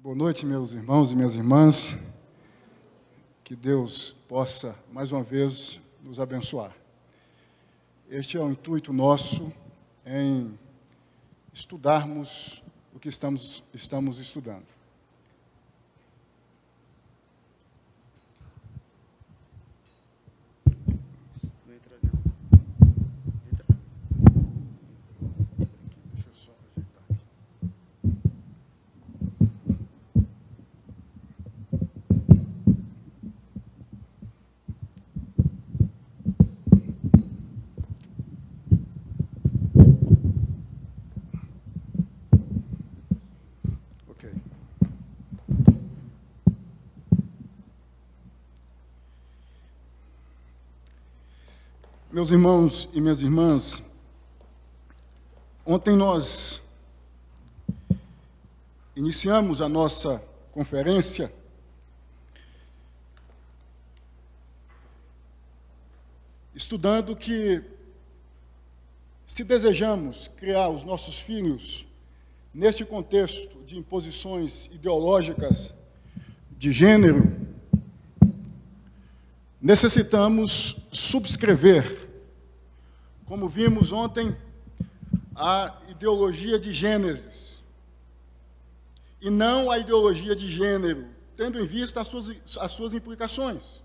Boa noite, meus irmãos e minhas irmãs. Que Deus possa, mais uma vez, nos abençoar. Este é o intuito nosso em estudarmos o que estamos estudando. Meus irmãos e minhas irmãs, ontem nós iniciamos a nossa conferência estudando que, se desejamos criar os nossos filhos neste contexto de imposições ideológicas de gênero, necessitamos subscrever, como vimos ontem, a ideologia de Gênesis, e não a ideologia de gênero, tendo em vista as suas implicações.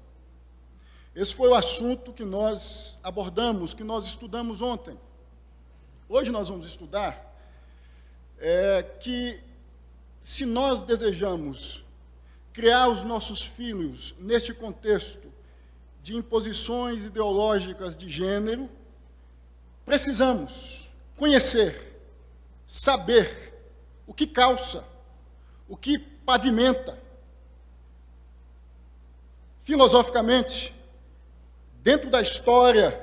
Esse foi o assunto que nós abordamos, que nós estudamos ontem. Hoje nós vamos estudar que, se nós desejamos criar os nossos filhos neste contexto de imposições ideológicas de gênero, precisamos conhecer, saber o que calça, o que pavimenta, filosoficamente, dentro da história,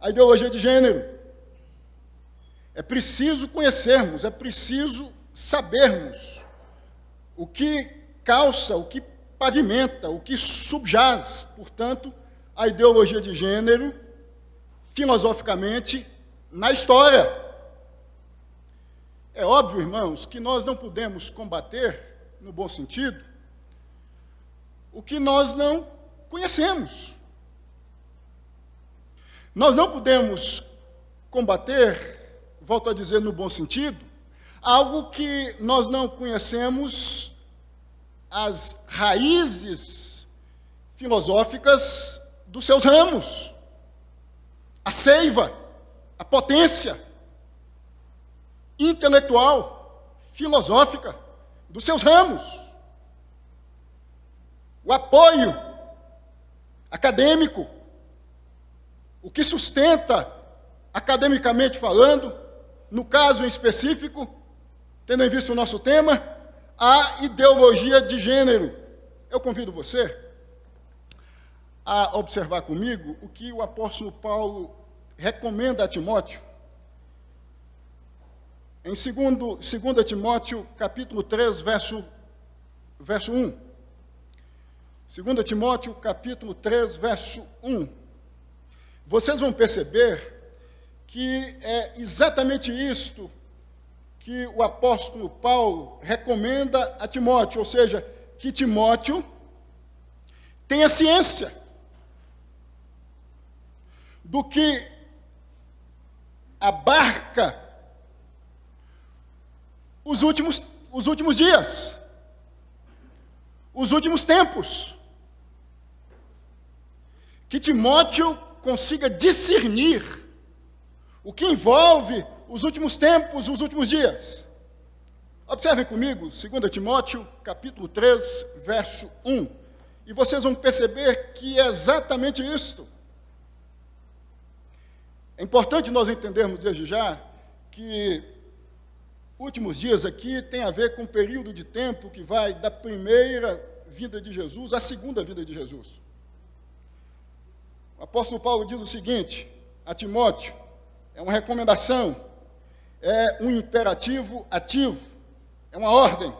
a ideologia de gênero. É preciso conhecermos, é preciso sabermos o que calça, o que pavimenta, o que subjaz, portanto, a ideologia de gênero, filosoficamente, na história. É óbvio, irmãos, que nós não podemos combater, no bom sentido, o que nós não conhecemos. Nós não podemos combater, volto a dizer no bom sentido, algo que nós não conhecemos as raízes filosóficas dos seus ramos, a seiva, a potência intelectual, filosófica dos seus ramos, o apoio acadêmico, o que sustenta, academicamente falando, no caso em específico, tendo em vista o nosso tema, a ideologia de gênero. Eu convido você a observar comigo o que o apóstolo Paulo recomenda a Timóteo. Em 2 Timóteo, capítulo 3, verso 1. 2 Timóteo, capítulo 3, verso 1. Vocês vão perceber que é exatamente isto que o apóstolo Paulo recomenda a Timóteo, ou seja, que Timóteo tenha ciência do que abarca os últimos dias, os últimos tempos. Que Timóteo consiga discernir o que envolve os últimos tempos, os últimos dias. Observem comigo, 2 Timóteo, capítulo 3, verso 1. E vocês vão perceber que é exatamente isto. É importante nós entendermos desde já que últimos dias aqui tem a ver com um período de tempo que vai da primeira vinda de Jesus à segunda vinda de Jesus. O apóstolo Paulo diz o seguinte a Timóteo, é uma recomendação, é um imperativo ativo, é uma ordem.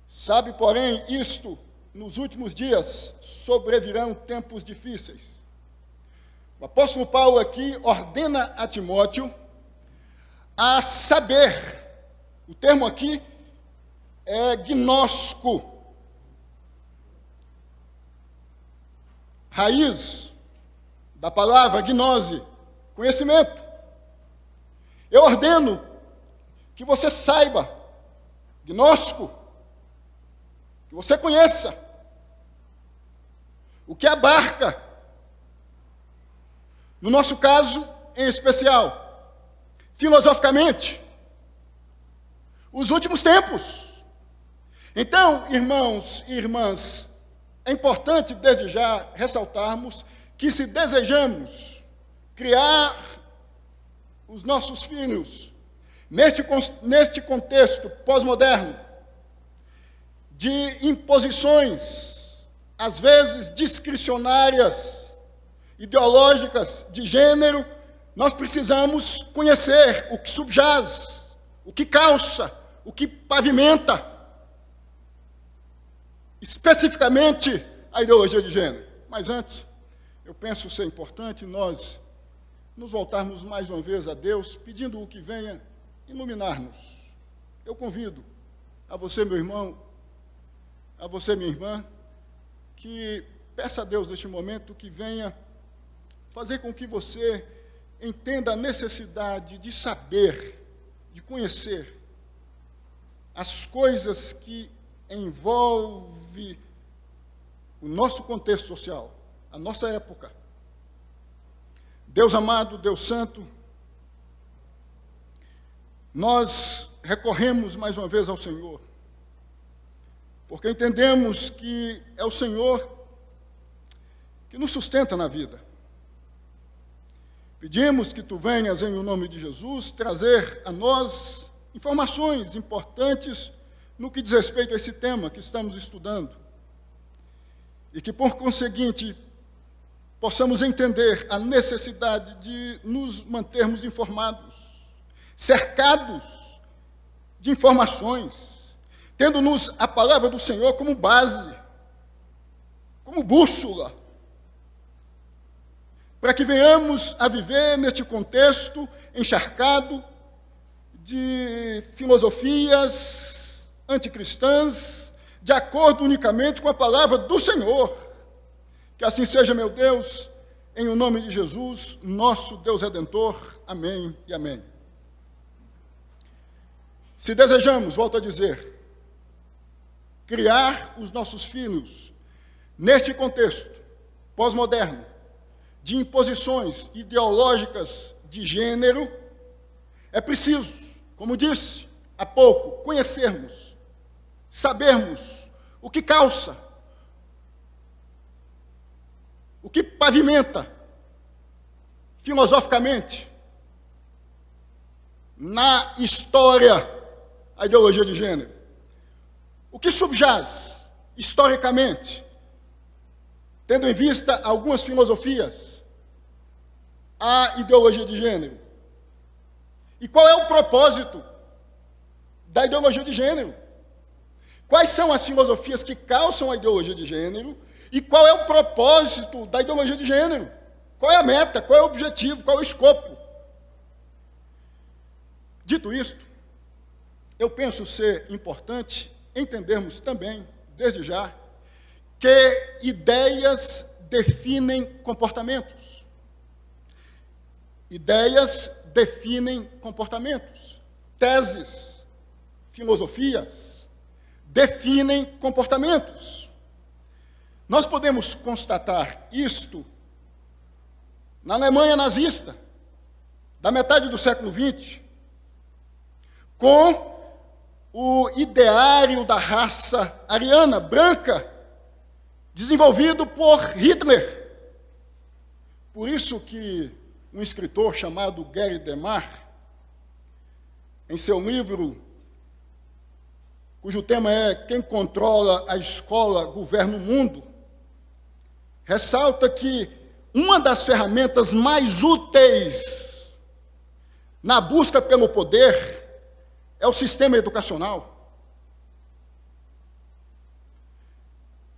Sabe, porém, isto, nos últimos dias sobrevirão tempos difíceis. O apóstolo Paulo aqui ordena a Timóteo a saber, o termo aqui é gnóstico. Raiz da palavra gnose, conhecimento. Eu ordeno que você saiba, gnóstico, que você conheça o que abarca, no nosso caso em especial, filosoficamente, os últimos tempos. Então, irmãos e irmãs, é importante desde já ressaltarmos que se desejamos criar os nossos filhos neste contexto pós-moderno de imposições, às vezes discricionárias, ideológicas de gênero, nós precisamos conhecer o que subjaz, o que calça, o que pavimenta, especificamente a ideologia de gênero. Mas antes, eu penso ser importante nós nos voltarmos mais uma vez a Deus, pedindo o que venha iluminar-nos. Eu convido a você, meu irmão, a você, minha irmã, que peça a Deus neste momento que venha fazer com que você entenda a necessidade de saber, de conhecer as coisas que envolvem o nosso contexto social, a nossa época. Deus amado, Deus santo, nós recorremos mais uma vez ao Senhor, porque entendemos que é o Senhor que nos sustenta na vida. Pedimos que Tu venhas, em o nome de Jesus, trazer a nós informações importantes no que diz respeito a esse tema que estamos estudando, e que, por conseguinte, possamos entender a necessidade de nos mantermos informados, cercados de informações, tendo-nos a palavra do Senhor como base, como bússola, para que venhamos a viver neste contexto encharcado de filosofias anticristãs, de acordo unicamente com a palavra do Senhor. Que assim seja, meu Deus, em o nome de Jesus, nosso Deus Redentor. Amém e amém. Se desejamos, volto a dizer, criar os nossos filhos neste contexto pós-moderno de imposições ideológicas de gênero, é preciso, como disse há pouco, conhecermos, sabermos o que calça, o que pavimenta filosoficamente na história a ideologia de gênero. O que subjaz, historicamente, tendo em vista algumas filosofias, a ideologia de gênero? E qual é o propósito da ideologia de gênero? Quais são as filosofias que calçam a ideologia de gênero? E qual é o propósito da ideologia de gênero? Qual é a meta? Qual é o objetivo? Qual é o escopo? Dito isto, eu penso ser importante entendermos também, desde já, que ideias definem comportamentos. Ideias definem comportamentos. Teses, filosofias, definem comportamentos. Nós podemos constatar isto na Alemanha nazista, da metade do século XX, com o ideário da raça ariana, branca, desenvolvido por Hitler. Por isso que um escritor chamado Gary DeMar, em seu livro, cujo tema é Quem Controla a Escola Governa o Mundo, ressalta que uma das ferramentas mais úteis na busca pelo poder é o sistema educacional.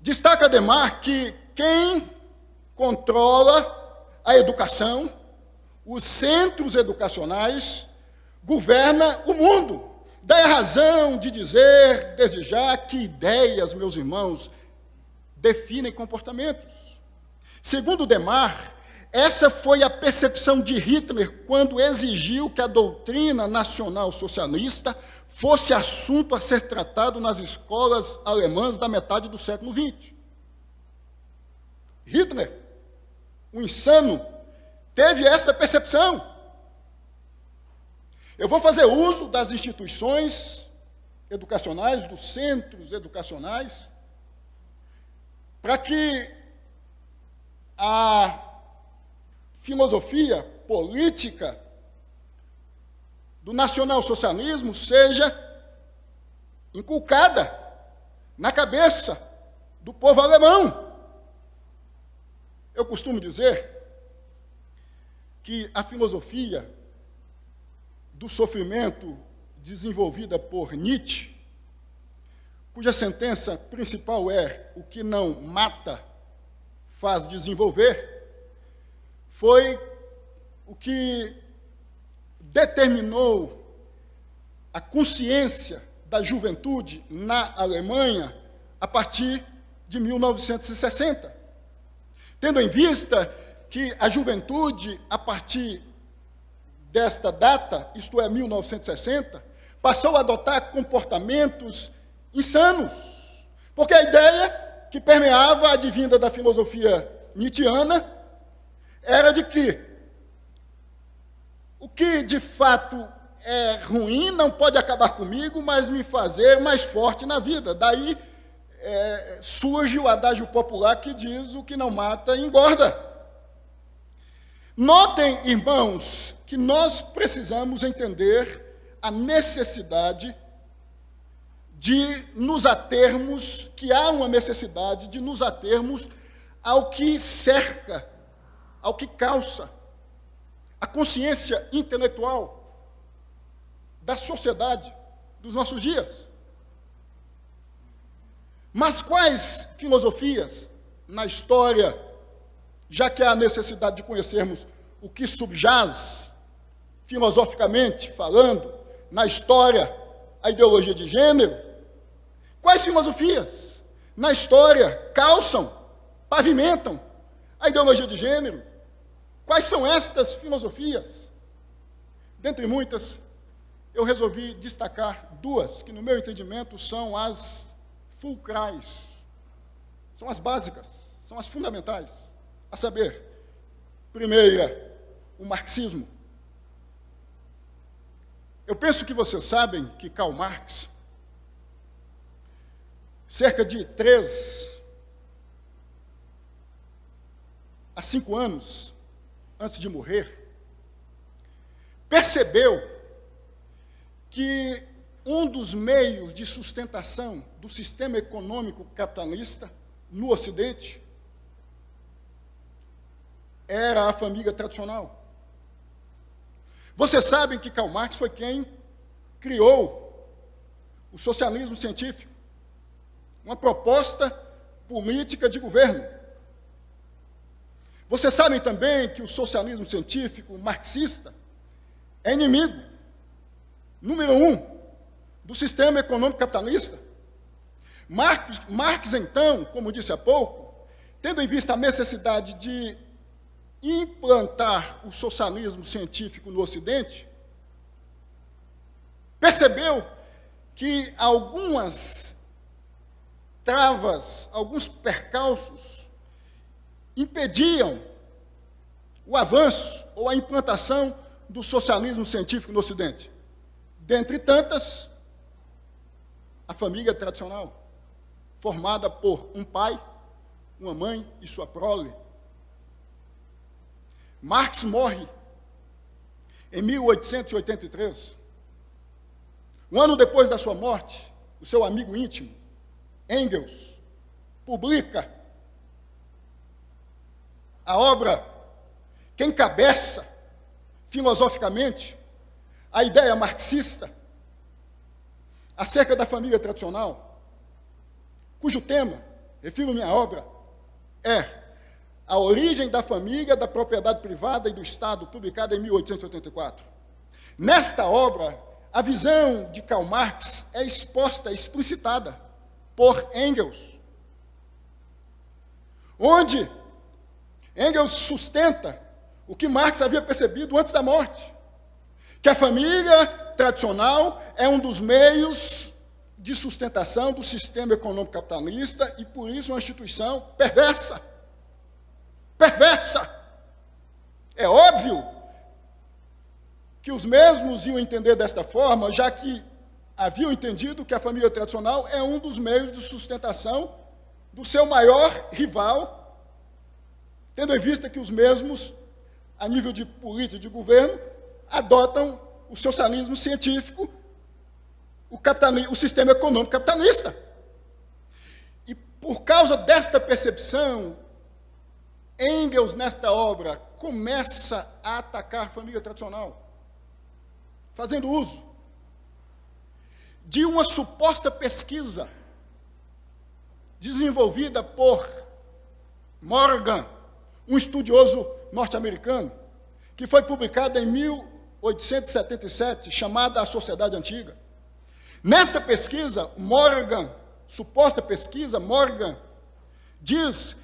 Destaca DeMar que quem controla a educação, os centros educacionais, governa o mundo. Daí a razão de dizer, desde já, que ideias, meus irmãos, definem comportamentos. Segundo Demar, essa foi a percepção de Hitler quando exigiu que a doutrina nacional socialista fosse assunto a ser tratado nas escolas alemãs da metade do século XX. Hitler, o insano, teve essa percepção. Eu vou fazer uso das instituições educacionais, dos centros educacionais, para que a filosofia política do nacionalsocialismo seja inculcada na cabeça do povo alemão. Eu costumo dizer que a filosofia do sofrimento desenvolvida por Nietzsche, cuja sentença principal é: o que não mata faz desenvolver, foi o que determinou a consciência da juventude na Alemanha a partir de 1960. Tendo em vista que a juventude, a partir desta data, isto é, 1960, passou a adotar comportamentos insanos, porque a ideia que permeava a advinda da filosofia nietzschiana era de que o que de fato é ruim não pode acabar comigo, mas me fazer mais forte na vida. Daí surge o adágio popular que diz: o que não mata engorda. Notem, irmãos, que nós precisamos entender a necessidade de nos atermos, que há uma necessidade de nos atermos ao que cerca, ao que calça a consciência intelectual da sociedade dos nossos dias. Mas quais filosofias na história, já que há a necessidade de conhecermos o que subjaz, filosoficamente falando, na história, a ideologia de gênero, quais filosofias na história calçam, pavimentam a ideologia de gênero? Quais são estas filosofias? Dentre muitas, eu resolvi destacar duas, que no meu entendimento são as fulcrais, são as básicas, são as fundamentais. A saber, primeira, o marxismo. Eu penso que vocês sabem que Karl Marx, cerca de 3 a 5 anos antes de morrer, percebeu que um dos meios de sustentação do sistema econômico capitalista no Ocidente era a família tradicional. Vocês sabem que Karl Marx foi quem criou o socialismo científico, uma proposta política de governo. Vocês sabem também que o socialismo científico marxista é inimigo número 1 do sistema econômico capitalista. Marx, então, como disse há pouco, tendo em vista a necessidade de implantar o socialismo científico no Ocidente, percebeu que algumas travas, alguns percalços impediam o avanço ou a implantação do socialismo científico no Ocidente. Dentre tantas, a família tradicional, formada por um pai, uma mãe e sua prole. Marx morre em 1883. Um ano depois da sua morte, o seu amigo íntimo, Engels, publica a obra que encabeça, filosoficamente, a ideia marxista acerca da família tradicional, cujo tema, refiro-me à obra, é A Origem da Família, da Propriedade Privada e do Estado, publicada em 1884. Nesta obra, a visão de Karl Marx é exposta, explicitada por Engels, onde Engels sustenta o que Marx havia percebido antes da morte, que a família tradicional é um dos meios de sustentação do sistema econômico capitalista e, por isso, uma instituição perversa. Perversa! É óbvio que os mesmos iam entender desta forma, já que haviam entendido que a família tradicional é um dos meios de sustentação do seu maior rival, tendo em vista que os mesmos, a nível de política de governo, adotam o socialismo científico, o sistema econômico capitalista. E por causa desta percepção, Engels, nesta obra, começa a atacar a família tradicional, fazendo uso de uma suposta pesquisa desenvolvida por Morgan, um estudioso norte-americano, que foi publicada em 1877, chamada A Sociedade Antiga. Nesta pesquisa, suposta pesquisa, Morgan diz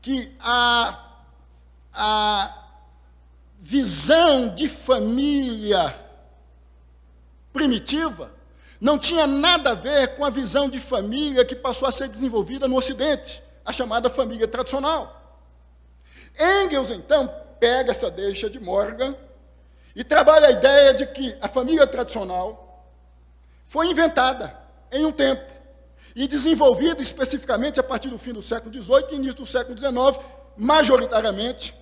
que a visão de família primitiva não tinha nada a ver com a visão de família que passou a ser desenvolvida no Ocidente, a chamada família tradicional. Engels, então, pega essa deixa de Morgan e trabalha a ideia de que a família tradicional foi inventada em um tempo e desenvolvida especificamente a partir do fim do século XVIII e início do século XIX, majoritariamente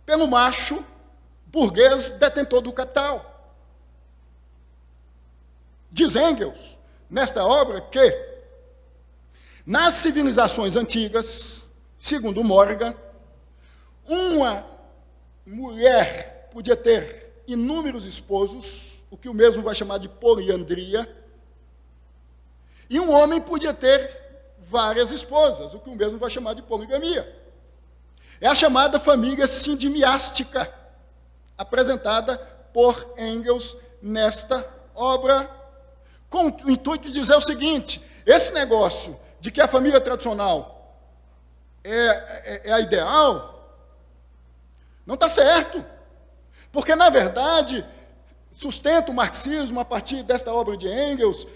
pelo macho burguês detentor do capital. Diz Engels, nesta obra, que nas civilizações antigas, segundo Morgan, uma mulher podia ter inúmeros esposos, o que o mesmo vai chamar de poliandria, e um homem podia ter várias esposas, o que o mesmo vai chamar de poligamia. É a chamada família sindimiástica, apresentada por Engels nesta obra, com o intuito de dizer o seguinte: esse negócio de que a família tradicional é a ideal, não está certo. Porque, na verdade, sustenta o marxismo a partir desta obra de Engels,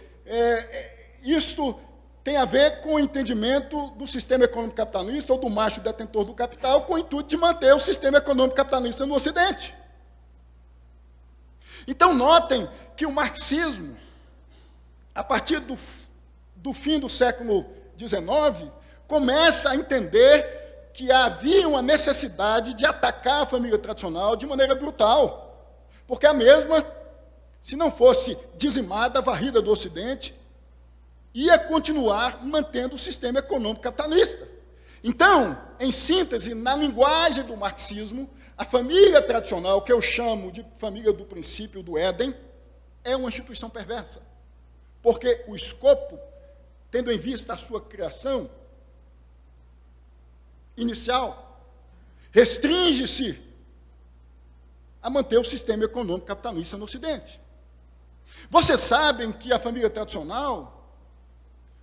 isto tem a ver com o entendimento do sistema econômico capitalista, ou do macho detentor do capital, com o intuito de manter o sistema econômico capitalista no Ocidente. Então, notem que o marxismo, a partir do fim do século XIX, começa a entender que havia uma necessidade de atacar a família tradicional de maneira brutal, porque a mesma, se não fosse dizimada, varrida do Ocidente, ia continuar mantendo o sistema econômico capitalista. Então, em síntese, na linguagem do marxismo, a família tradicional, que eu chamo de família do princípio do Éden, é uma instituição perversa, porque o escopo, tendo em vista a sua criação inicial, restringe-se a manter o sistema econômico capitalista no Ocidente. Vocês sabem que a família tradicional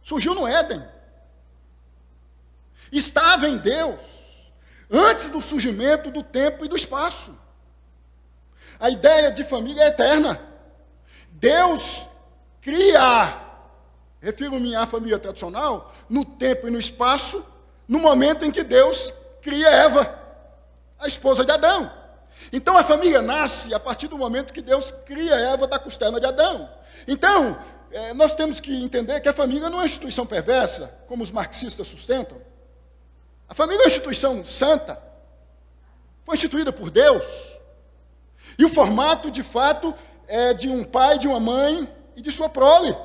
surgiu no Éden. Estava em Deus, antes do surgimento do tempo e do espaço. A ideia de família é eterna. Deus cria, refiro-me à família tradicional, no tempo e no espaço, no momento em que Deus cria Eva, a esposa de Adão. Então a família nasce a partir do momento que Deus cria Eva da costela de Adão. Então, nós temos que entender que a família não é uma instituição perversa, como os marxistas sustentam. A família é uma instituição santa, foi instituída por Deus. E o formato, de fato, é de um pai, de uma mãe e de sua prole.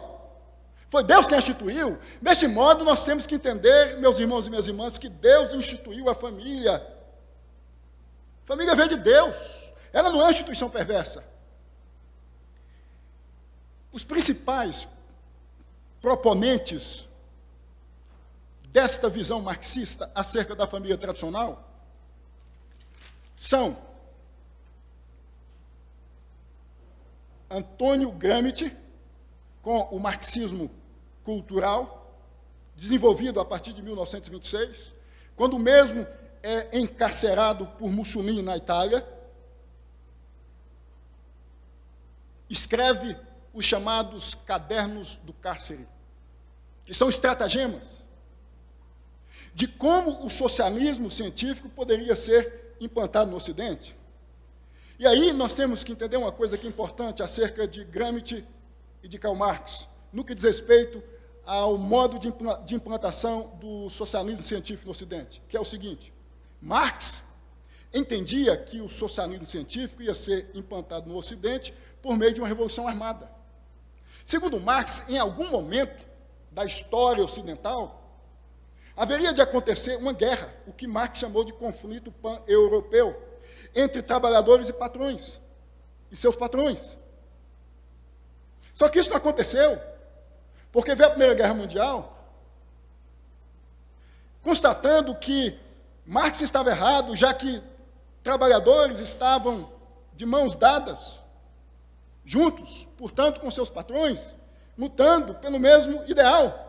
Foi Deus quem a instituiu. Deste modo, nós temos que entender, meus irmãos e minhas irmãs, que Deus instituiu a família. A família veio de Deus. Ela não é uma instituição perversa. Os principais proponentes desta visão marxista acerca da família tradicional são Antônio Gramsci, com o marxismo cultural, desenvolvido a partir de 1926, quando mesmo é encarcerado por Mussolini na Itália, escreve os chamados Cadernos do Cárcere, que são estratagemas de como o socialismo científico poderia ser implantado no Ocidente. E aí nós temos que entender uma coisa que é importante acerca de Gramsci e de Karl Marx, no que diz respeito ao modo de implantação do socialismo científico no Ocidente, que é o seguinte: Marx entendia que o socialismo científico ia ser implantado no Ocidente por meio de uma revolução armada. Segundo Marx, em algum momento da história ocidental, haveria de acontecer uma guerra, o que Marx chamou de conflito pan-europeu, entre trabalhadores e patrões, e seus patrões. Só que isso não aconteceu, porque veio a Primeira Guerra Mundial, constatando que Marx estava errado, já que trabalhadores estavam de mãos dadas, juntos, portanto, com seus patrões, lutando pelo mesmo ideal.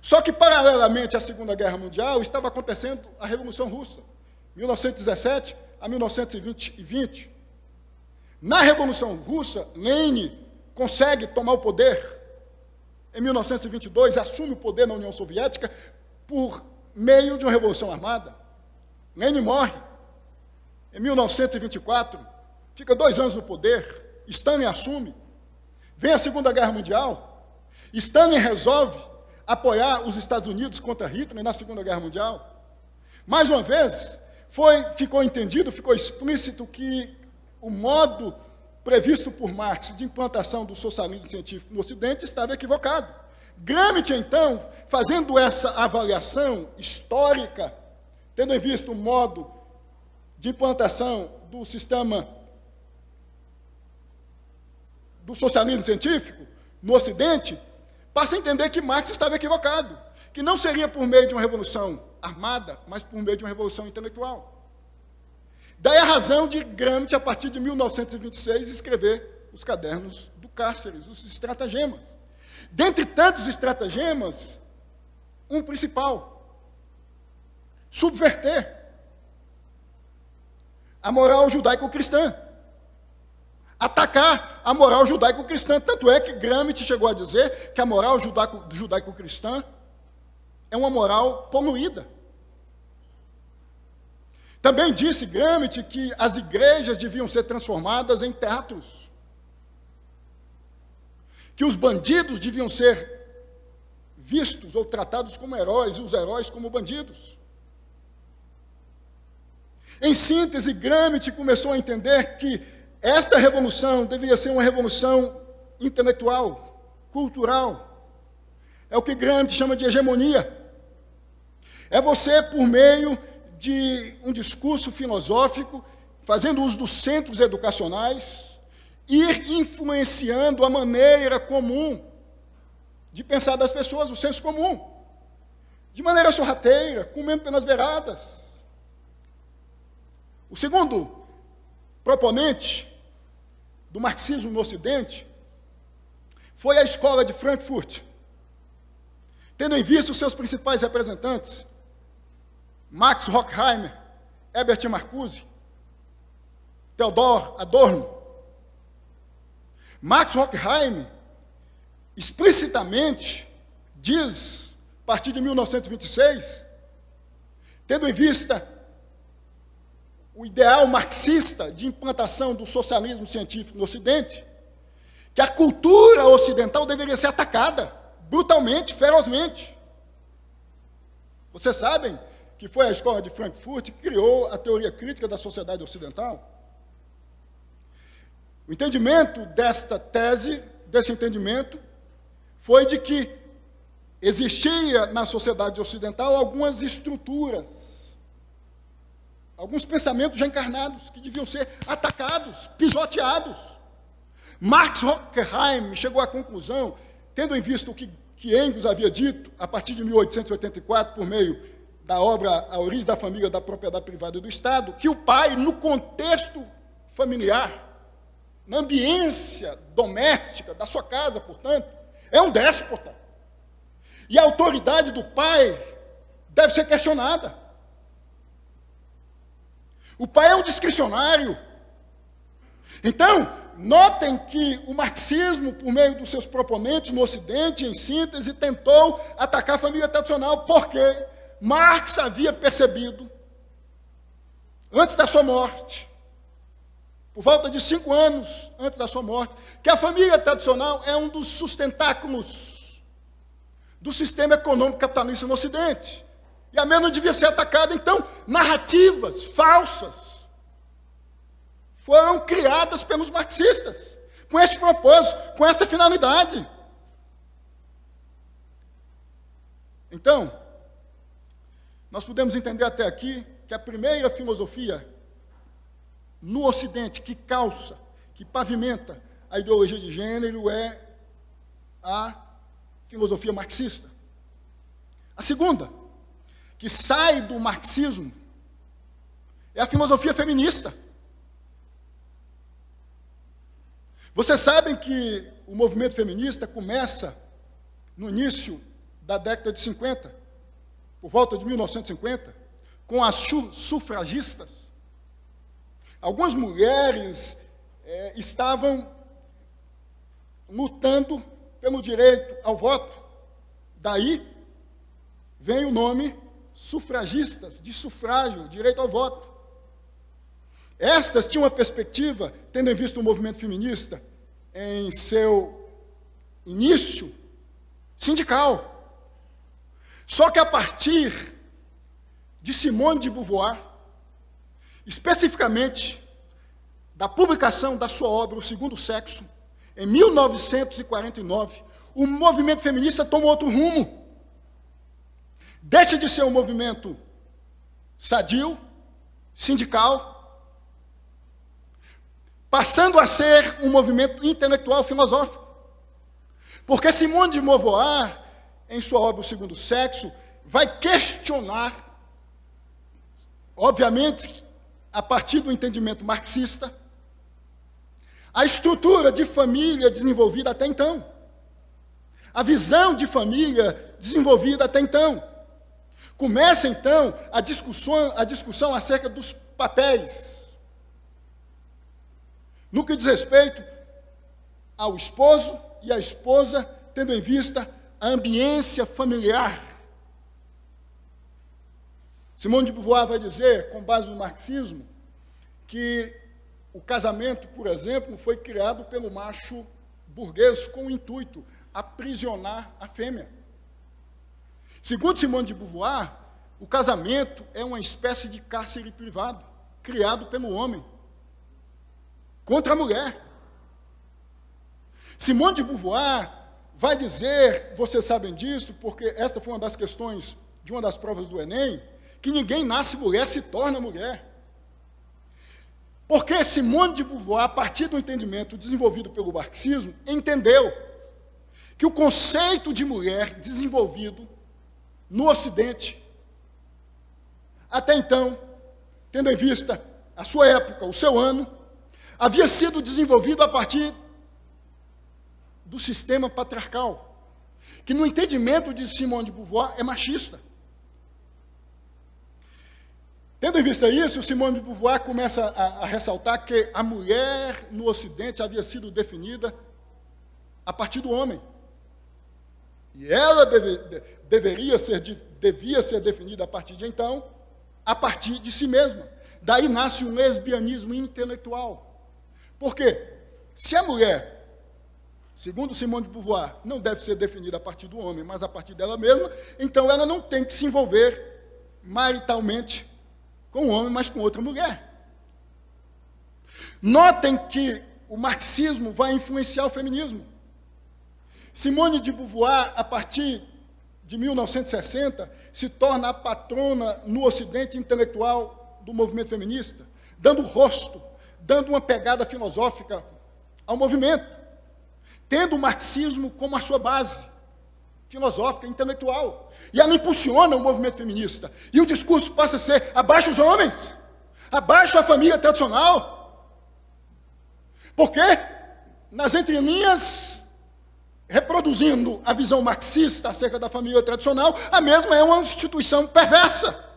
Só que, paralelamente à Segunda Guerra Mundial, estava acontecendo a Revolução Russa, 1917 a 1920. Na Revolução Russa, Lenin consegue tomar o poder. Em 1922, assume o poder na União Soviética por meio de uma revolução armada. Lenin morre. Em 1924, fica 2 anos no poder. Stalin assume. Vem a Segunda Guerra Mundial. Stalin resolve apoiar os Estados Unidos contra Hitler na Segunda Guerra Mundial. Mais uma vez, ficou entendido, ficou explícito que o modo previsto por Marx de implantação do socialismo científico no Ocidente estava equivocado. Gramsci, então, fazendo essa avaliação histórica, tendo em vista o modo de implantação do sistema do socialismo científico no Ocidente, passa a entender que Marx estava equivocado, que não seria por meio de uma revolução armada, mas por meio de uma revolução intelectual. Daí a razão de Gramsci, a partir de 1926, escrever os Cadernos do Cárcere, os estratagemas. Dentre tantos estratagemas, um principal: subverter a moral judaico-cristã. Atacar a moral judaico-cristã. Tanto é que Gramsci chegou a dizer que a moral judaico-cristã é uma moral poluída. Também disse Gramsci que as igrejas deviam ser transformadas em teatros, que os bandidos deviam ser vistos ou tratados como heróis e os heróis como bandidos. Em síntese, Gramsci começou a entender que esta revolução deveria ser uma revolução intelectual, cultural. É o que Gramsci chama de hegemonia. É você, por meio de um discurso filosófico, fazendo uso dos centros educacionais, ir influenciando a maneira comum de pensar das pessoas, o senso comum, de maneira sorrateira, comendo pelas beiradas. O segundo proponente do marxismo no Ocidente foi a escola de Frankfurt, tendo em vista os seus principais representantes, Max Horkheimer, Herbert Marcuse, Theodor Adorno. Max Horkheimer explicitamente diz, a partir de 1926, tendo em vista o ideal marxista de implantação do socialismo científico no Ocidente, que a cultura ocidental deveria ser atacada brutalmente, ferozmente. Vocês sabem que foi a escola de Frankfurt que criou a teoria crítica da sociedade ocidental? O entendimento desta tese, desse entendimento, foi de que existia na sociedade ocidental algumas estruturas, alguns pensamentos já encarnados, que deviam ser atacados, pisoteados. Max Horkheimer chegou à conclusão, tendo em vista o que Engels havia dito, a partir de 1884, por meio da obra A Origem da Família, da Propriedade Privada e do Estado, que o pai, no contexto familiar, na ambiência doméstica da sua casa, portanto, é um déspota. E a autoridade do pai deve ser questionada. O pai é um discricionário. Então, notem que o marxismo, por meio dos seus proponentes no Ocidente, em síntese, tentou atacar a família tradicional, porque Marx havia percebido, antes da sua morte, por volta de 5 anos antes da sua morte, que a família tradicional é um dos sustentáculos do sistema econômico capitalista no Ocidente. E a mesma devia ser atacada. Então, narrativas falsas foram criadas pelos marxistas, com este propósito, com esta finalidade. Então, nós podemos entender até aqui que a primeira filosofia no Ocidente que calça, que pavimenta a ideologia de gênero é a filosofia marxista. A segunda, que sai do marxismo, é a filosofia feminista. Vocês sabem que o movimento feminista começa no início da década de 50, por volta de 1950, com as sufragistas. Algumas mulheres estavam lutando pelo direito ao voto. Daí vem o nome sufragistas, de sufrágio, direito ao voto. Estas tinham uma perspectiva, tendo em vista o movimento feminista em seu início sindical. Só que a partir de Simone de Beauvoir, especificamente da publicação da sua obra O Segundo Sexo, em 1949, o movimento feminista tomou outro rumo. Deixa de ser um movimento sadio, sindical, passando a ser um movimento intelectual filosófico. Porque Simone de Beauvoir, em sua obra O Segundo Sexo, vai questionar, obviamente, a partir do entendimento marxista, a estrutura de família desenvolvida até então, a visão de família desenvolvida até então. Começa, então, a discussão acerca dos papéis, no que diz respeito ao esposo e à esposa, tendo em vista a ambiência familiar. Simone de Beauvoir vai dizer, com base no marxismo, que o casamento, por exemplo, foi criado pelo macho burguês com o intuito de aprisionar a fêmea. Segundo Simone de Beauvoir, o casamento é uma espécie de cárcere privado, criado pelo homem, contra a mulher. Simone de Beauvoir vai dizer, vocês sabem disso, porque esta foi uma das questões de uma das provas do Enem, que ninguém nasce mulher, se torna mulher. Porque Simone de Beauvoir, a partir do entendimento desenvolvido pelo marxismo, entendeu que o conceito de mulher desenvolvido no Ocidente, até então, tendo em vista a sua época, o seu ano, havia sido desenvolvido a partir do sistema patriarcal, que no entendimento de Simone de Beauvoir é machista. Tendo em vista isso, Simone de Beauvoir começa a ressaltar que a mulher no Ocidente havia sido definida a partir do homem. E ela devia ser definida a partir de então, a partir de si mesma. Daí nasce um lesbianismo intelectual. Por quê? Se a mulher, segundo Simone de Beauvoir, não deve ser definida a partir do homem, mas a partir dela mesma, então ela não tem que se envolver maritalmente com um homem, mas com outra mulher. Notem que o marxismo vai influenciar o feminismo. Simone de Beauvoir, a partir de 1960, se torna a patrona no Ocidente intelectual do movimento feminista, dando rosto, dando uma pegada filosófica ao movimento, tendo o marxismo como a sua base filosófica, intelectual. E ela impulsiona o movimento feminista. E o discurso passa a ser abaixo os homens, abaixo a família tradicional. Porque, nas entrelinhas, reproduzindo a visão marxista acerca da família tradicional, a mesma é uma instituição perversa.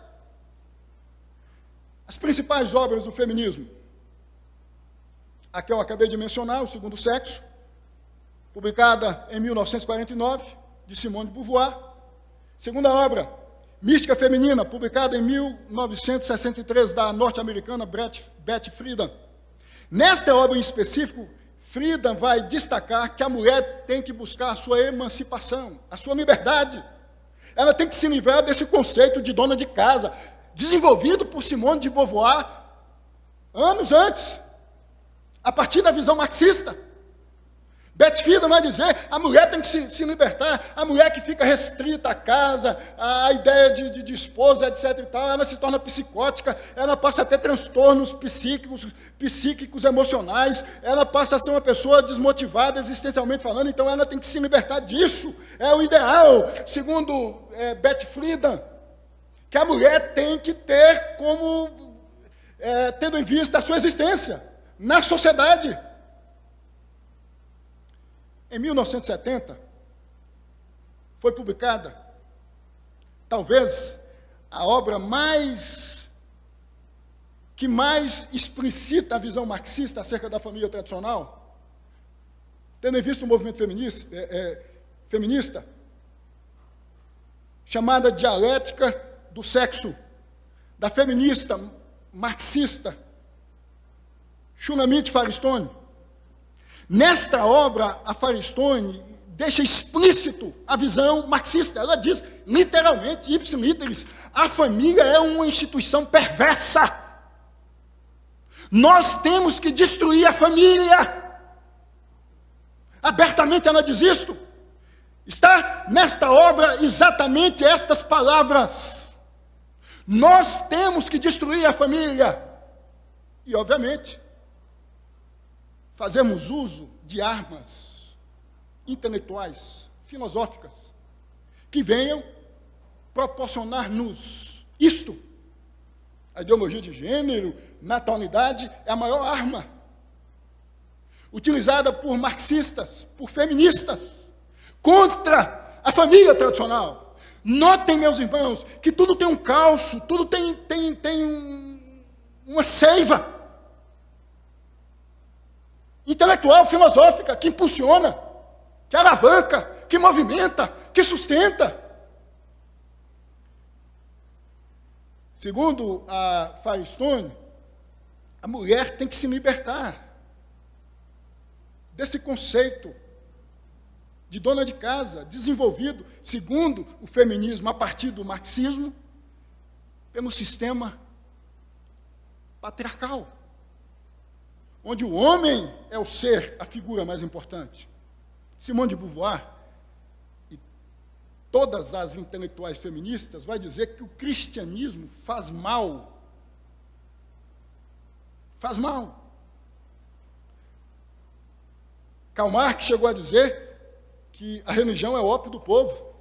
As principais obras do feminismo, a que eu acabei de mencionar, O Segundo Sexo, publicada em 1949, de Simone de Beauvoir. Segunda obra, Mística Feminina, publicada em 1963, da norte-americana Betty Friedan. Nesta obra em específico, Friedan vai destacar que a mulher tem que buscar a sua emancipação, a sua liberdade. Ela tem que se livrar desse conceito de dona de casa, desenvolvido por Simone de Beauvoir anos antes, a partir da visão marxista. Betty Friedan vai dizer, a mulher tem que se libertar, a mulher que fica restrita à casa, à ideia de esposa, etc. e tal, ela se torna psicótica, ela passa a ter transtornos psíquicos, emocionais, ela passa a ser uma pessoa desmotivada, existencialmente falando, então ela tem que se libertar disso, é o ideal, segundo Betty Friedan, que a mulher tem que ter como, tendo em vista a sua existência na sociedade. Em 1970, foi publicada, talvez, a obra que mais explicita a visão marxista acerca da família tradicional, tendo em vista o movimento feminista, chamada Dialética do Sexo, da feminista marxista Shulamit Firestone. Nesta obra, a Firestone deixa explícito a visão marxista. Ela diz, literalmente, ipsis literis, a família é uma instituição perversa. Nós temos que destruir a família. Abertamente ela diz isto. Está nesta obra exatamente estas palavras. Nós temos que destruir a família. E, obviamente, fazemos uso de armas intelectuais, filosóficas, que venham proporcionar-nos isto. A ideologia de gênero, natalidade, é a maior arma, utilizada por marxistas, por feministas, contra a família tradicional. Notem, meus irmãos, que tudo tem um calço, tudo tem uma seiva intelectual, filosófica, que impulsiona, que alavanca, que movimenta, que sustenta. Segundo a Firestone, a mulher tem que se libertar desse conceito de dona de casa, desenvolvido, segundo o feminismo, a partir do marxismo, pelo sistema patriarcal, onde o homem é o ser, a figura mais importante. Simone de Beauvoir e todas as intelectuais feministas vai dizer que o cristianismo faz mal. Faz mal. Karl Marx chegou a dizer que a religião é o ópio do povo.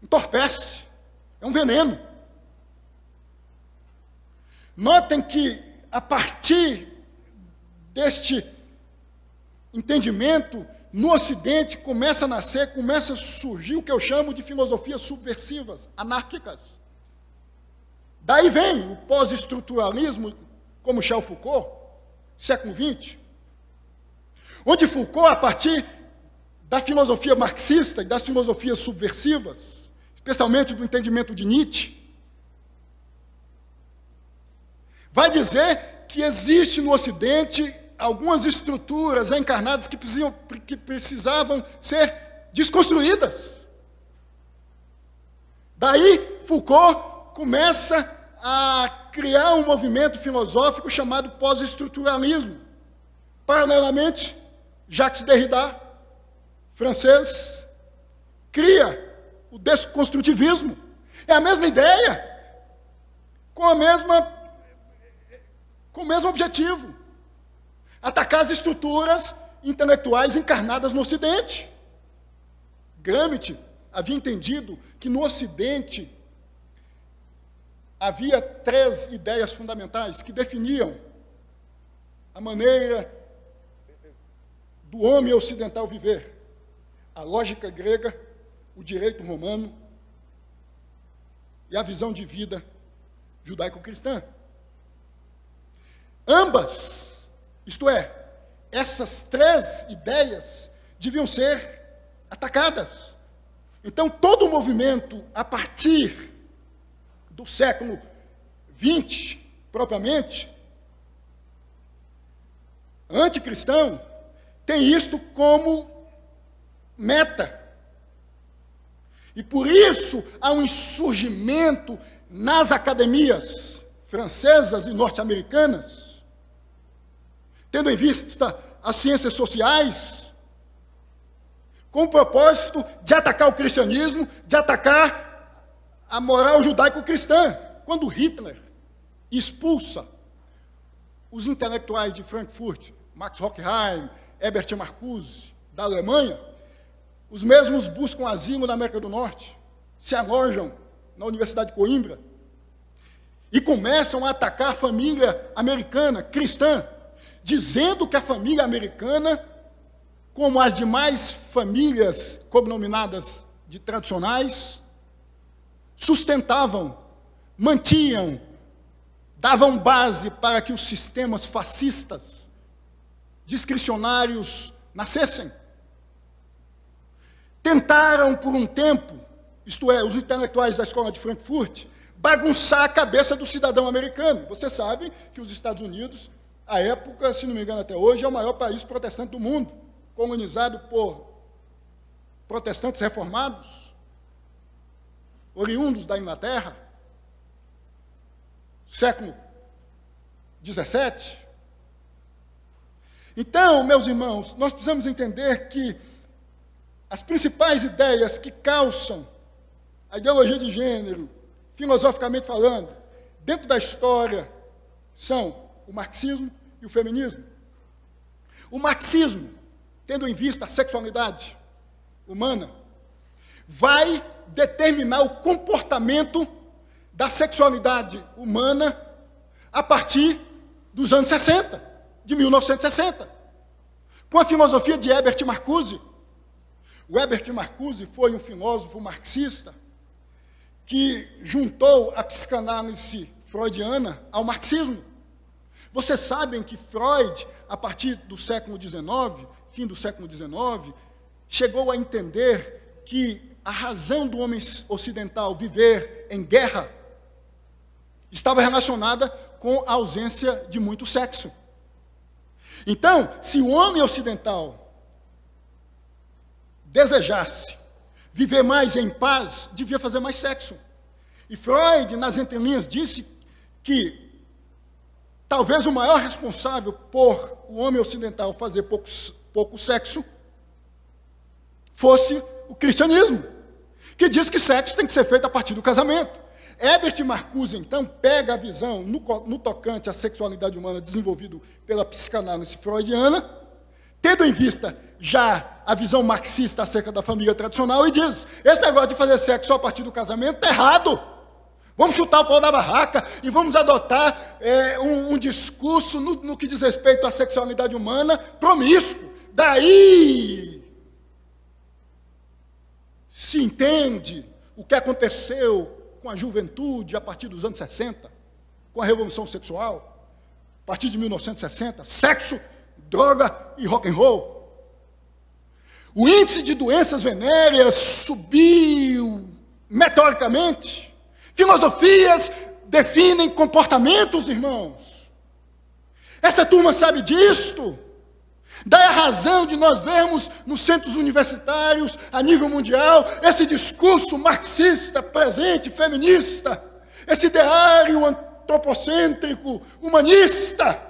Entorpece, é um veneno. Notem que, a partir deste entendimento, no Ocidente começa a nascer, começa a surgir o que eu chamo de filosofias subversivas, anárquicas. Daí vem o pós-estruturalismo, como Charles Foucault, século XX, onde Foucault, a partir da filosofia marxista e das filosofias subversivas, especialmente do entendimento de Nietzsche, vai dizer que existe no Ocidente algumas estruturas encarnadas que precisavam ser desconstruídas. Daí, Foucault começa a criar um movimento filosófico chamado pós-estruturalismo. Paralelamente, Jacques Derrida, francês, cria o desconstrutivismo. É a mesma ideia, com o mesmo objetivo. Atacar as estruturas intelectuais encarnadas no Ocidente. Gramsci havia entendido que no Ocidente havia 3 ideias fundamentais que definiam a maneira do homem ocidental viver, a lógica grega, o direito romano e a visão de vida judaico-cristã. Ambas, isto é, essas três ideias deviam ser atacadas. Então, todo o movimento, a partir do século XX, propriamente, anticristão, tem isto como meta. E por isso há um insurgimento nas academias francesas e norte-americanas, tendo em vista as ciências sociais, com o propósito de atacar o cristianismo, de atacar a moral judaico-cristã. Quando Hitler expulsa os intelectuais de Frankfurt, Max Horkheim, Herbert Marcuse, da Alemanha, os mesmos buscam asilo na América do Norte, se alojam na Universidade de Coimbra e começam a atacar a família americana, cristã, dizendo que a família americana, como as demais famílias cognominadas de tradicionais, sustentavam, mantinham, davam base para que os sistemas fascistas, discricionários, nascessem. Tentaram por um tempo, isto é, os intelectuais da escola de Frankfurt, bagunçar a cabeça do cidadão americano. Você sabe que os Estados Unidos, à época, se não me engano até hoje, é o maior país protestante do mundo, colonizado por protestantes reformados, oriundos da Inglaterra, século XVII. Então, meus irmãos, nós precisamos entender que as principais ideias que calçam a ideologia de gênero, filosoficamente falando, dentro da história, são o marxismo e o feminismo. O marxismo, tendo em vista a sexualidade humana, vai determinar o comportamento da sexualidade humana a partir dos anos 60, de 1960, com a filosofia de Herbert Marcuse. O Herbert Marcuse foi um filósofo marxista que juntou a psicanálise freudiana ao marxismo. Vocês sabem que Freud, a partir do século XIX, fim do século XIX, chegou a entender que a razão do homem ocidental viver em guerra estava relacionada com a ausência de muito sexo. Então, se o homem ocidental desejasse viver mais em paz, devia fazer mais sexo. E Freud, nas entrelinhas, disse que talvez o maior responsável por o homem ocidental fazer pouco sexo fosse o cristianismo, que diz que sexo tem que ser feito a partir do casamento. Herbert Marcuse, então, pega a visão no tocante à sexualidade humana desenvolvido pela psicanálise freudiana, tendo em vista já a visão marxista acerca da família tradicional, e diz: esse negócio de fazer sexo só a partir do casamento está errado. Vamos chutar o pau da barraca e vamos adotar um discurso no que diz respeito à sexualidade humana promíscuo. Daí se entende o que aconteceu com a juventude a partir dos anos 60, com a revolução sexual, a partir de 1960, sexo, droga e rock and roll. O índice de doenças venéreas subiu meteoricamente. Filosofias definem comportamentos, irmãos. Essa turma sabe disto. Daí a razão de nós vermos nos centros universitários, a nível mundial, esse discurso marxista presente, feminista, esse ideário antropocêntrico, humanista,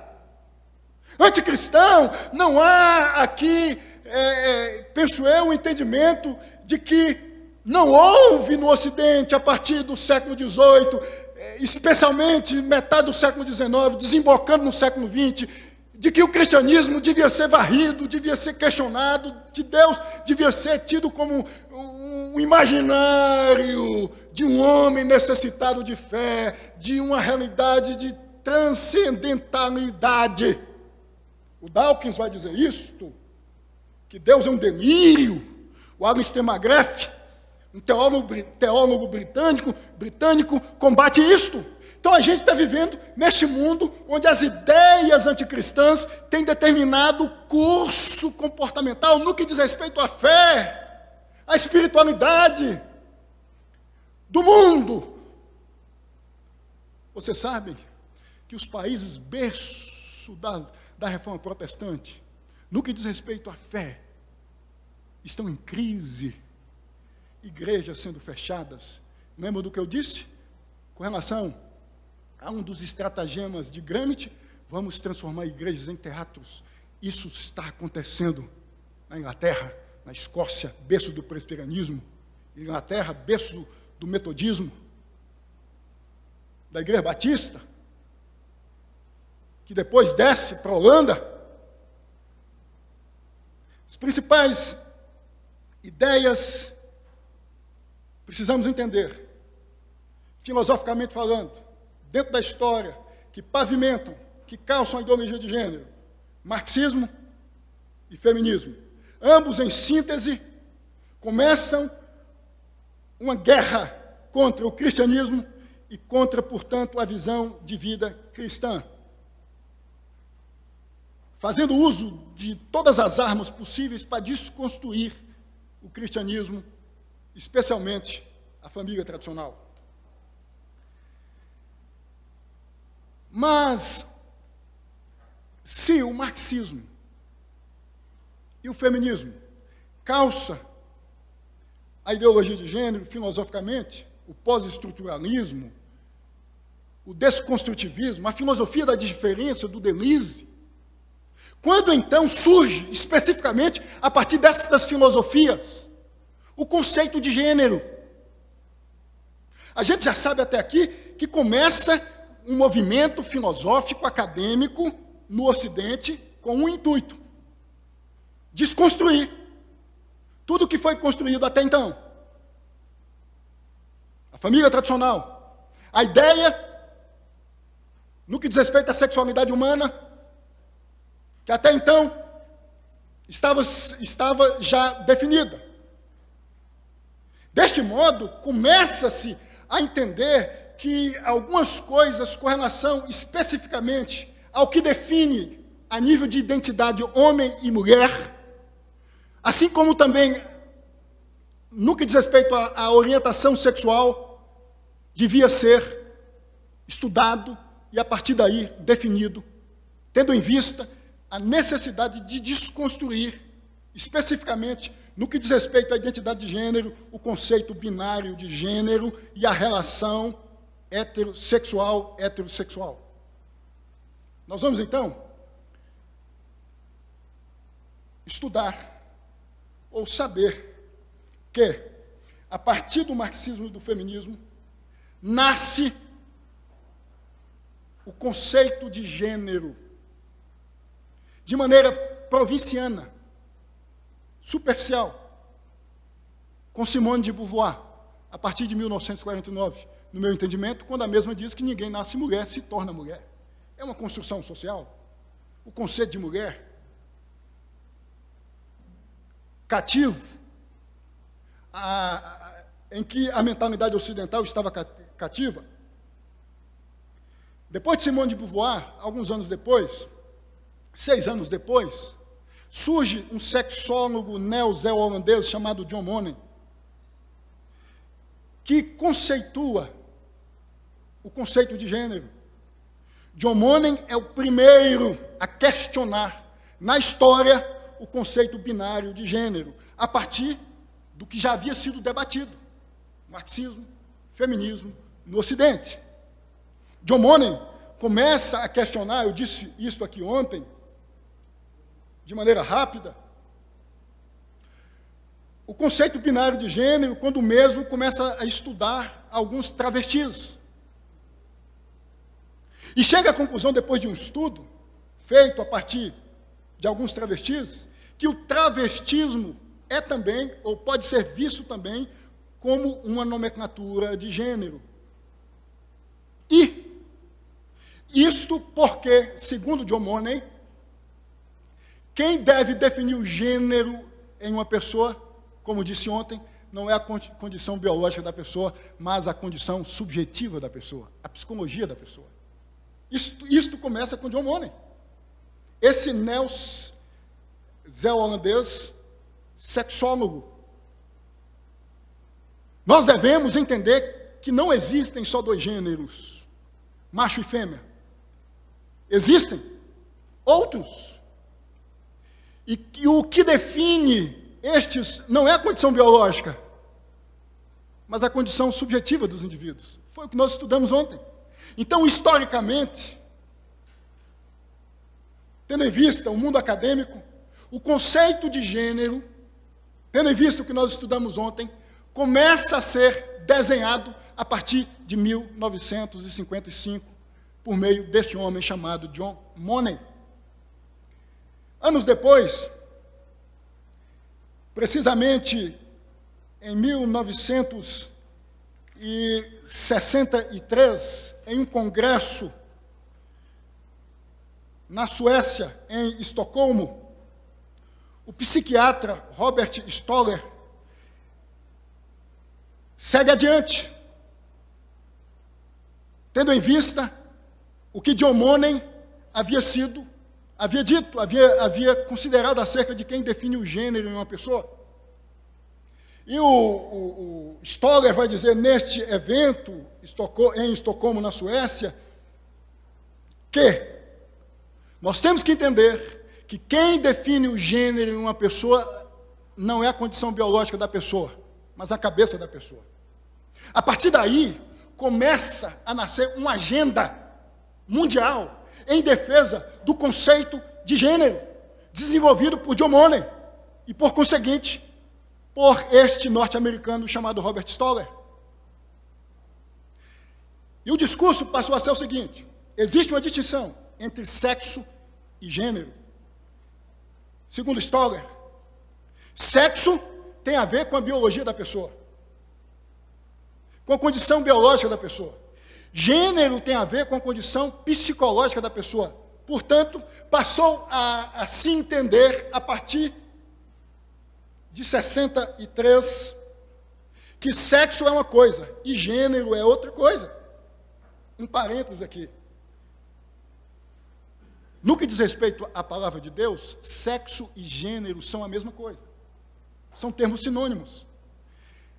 anticristão. Não há aqui, penso eu, um entendimento de que não houve no Ocidente, a partir do século XVIII, especialmente metade do século XIX, desembocando no século XX, de que o cristianismo devia ser varrido, devia ser questionado, de Deus devia ser tido como um imaginário de um homem necessitado de fé, de uma realidade de transcendentalidade. O Dawkins vai dizer isto, que Deus é um delírio. O Alistair McGrath, um teólogo britânico, combate isto. Então a gente está vivendo neste mundo onde as ideias anticristãs têm determinado curso comportamental no que diz respeito à fé, à espiritualidade do mundo. Vocês sabem que os países berço da reforma protestante, no que diz respeito à fé, estão em crise, igrejas sendo fechadas. Lembra do que eu disse? Com relação a um dos estratagemas de Gramsci, vamos transformar igrejas em teatros. Isso está acontecendo na Inglaterra, na Escócia, berço do presbiterianismo, Inglaterra, berço do metodismo, da Igreja Batista, que depois desce para a Holanda. As principais ideias precisamos entender, filosoficamente falando, dentro da história, que pavimentam, que calçam a ideologia de gênero, marxismo e feminismo. Ambos, em síntese, começam uma guerra contra o cristianismo e contra, portanto, a visão de vida cristã, fazendo uso de todas as armas possíveis para desconstruir o cristianismo, especialmente a família tradicional. Mas, se o marxismo e o feminismo calça a ideologia de gênero filosoficamente, o pós-estruturalismo, o desconstrutivismo, a filosofia da diferença, do Deleuze, quando então surge, especificamente, a partir dessas filosofias, o conceito de gênero? A gente já sabe até aqui que começa um movimento filosófico, acadêmico, no Ocidente, com um intuito: desconstruir tudo o que foi construído até então. A família tradicional, a ideia, no que diz respeito à sexualidade humana, que até então estava já definida. Deste modo, começa-se a entender que algumas coisas com relação especificamente ao que define a nível de identidade homem e mulher, assim como também no que diz respeito à orientação sexual, devia ser estudado e, a partir daí, definido, tendo em vista a necessidade de desconstruir, especificamente, no que diz respeito à identidade de gênero, o conceito binário de gênero e a relação heterossexual. Nós vamos, então, estudar ou saber que, a partir do marxismo e do feminismo, nasce o conceito de gênero de maneira provinciana, superficial, com Simone de Beauvoir, a partir de 1949, no meu entendimento, quando a mesma diz que ninguém nasce mulher, se torna mulher. É uma construção social. O conceito de mulher cativo, em que a mentalidade ocidental estava cativa. Depois de Simone de Beauvoir, alguns anos depois, 6 anos depois, surge um sexólogo neozelandês chamado John Money, que conceitua o conceito de gênero. John Money é o primeiro a questionar, na história, o conceito binário de gênero, a partir do que já havia sido debatido, marxismo, feminismo, no Ocidente. John Money começa a questionar, eu disse isso aqui ontem, de maneira rápida, o conceito binário de gênero, quando mesmo começa a estudar alguns travestis. E chega à conclusão, depois de um estudo feito a partir de alguns travestis, que o travestismo é também, ou pode ser visto também, como uma nomenclatura de gênero. E isto porque, segundo John Money, Quem deve definir o gênero em uma pessoa, como disse ontem, não é a condição biológica da pessoa, mas a condição subjetiva da pessoa, a psicologia da pessoa. Isto começa com John Money. Esse neozelandês sexólogo. Nós devemos entender que não existem só dois gêneros, macho e fêmea. Existem outros. E o que define estes não é a condição biológica, mas a condição subjetiva dos indivíduos. Foi o que nós estudamos ontem. Então, historicamente, tendo em vista o mundo acadêmico, o conceito de gênero, tendo em vista o que nós estudamos ontem, começa a ser desenhado a partir de 1955, por meio deste homem chamado John Money. Anos depois, precisamente em 1963, em um congresso na Suécia, em Estocolmo, o psiquiatra Robert Stoller segue adiante, tendo em vista o que John Money havia dito, havia considerado acerca de quem define o gênero em uma pessoa. E o Stoller vai dizer neste evento em Estocolmo, na Suécia, que nós temos que entender que quem define o gênero em uma pessoa não é a condição biológica da pessoa, mas a cabeça da pessoa. A partir daí, começa a nascer uma agenda mundial em defesa do conceito de gênero, desenvolvido por John Money e, por conseguinte, por este norte-americano chamado Robert Stoller. E o discurso passou a ser o seguinte: existe uma distinção entre sexo e gênero. Segundo Stoller, sexo tem a ver com a biologia da pessoa, com a condição biológica da pessoa. Gênero tem a ver com a condição psicológica da pessoa. Portanto, passou a se entender, a partir de 63, que sexo é uma coisa e gênero é outra coisa. Um parênteses aqui. No que diz respeito à palavra de Deus, sexo e gênero são a mesma coisa. São termos sinônimos.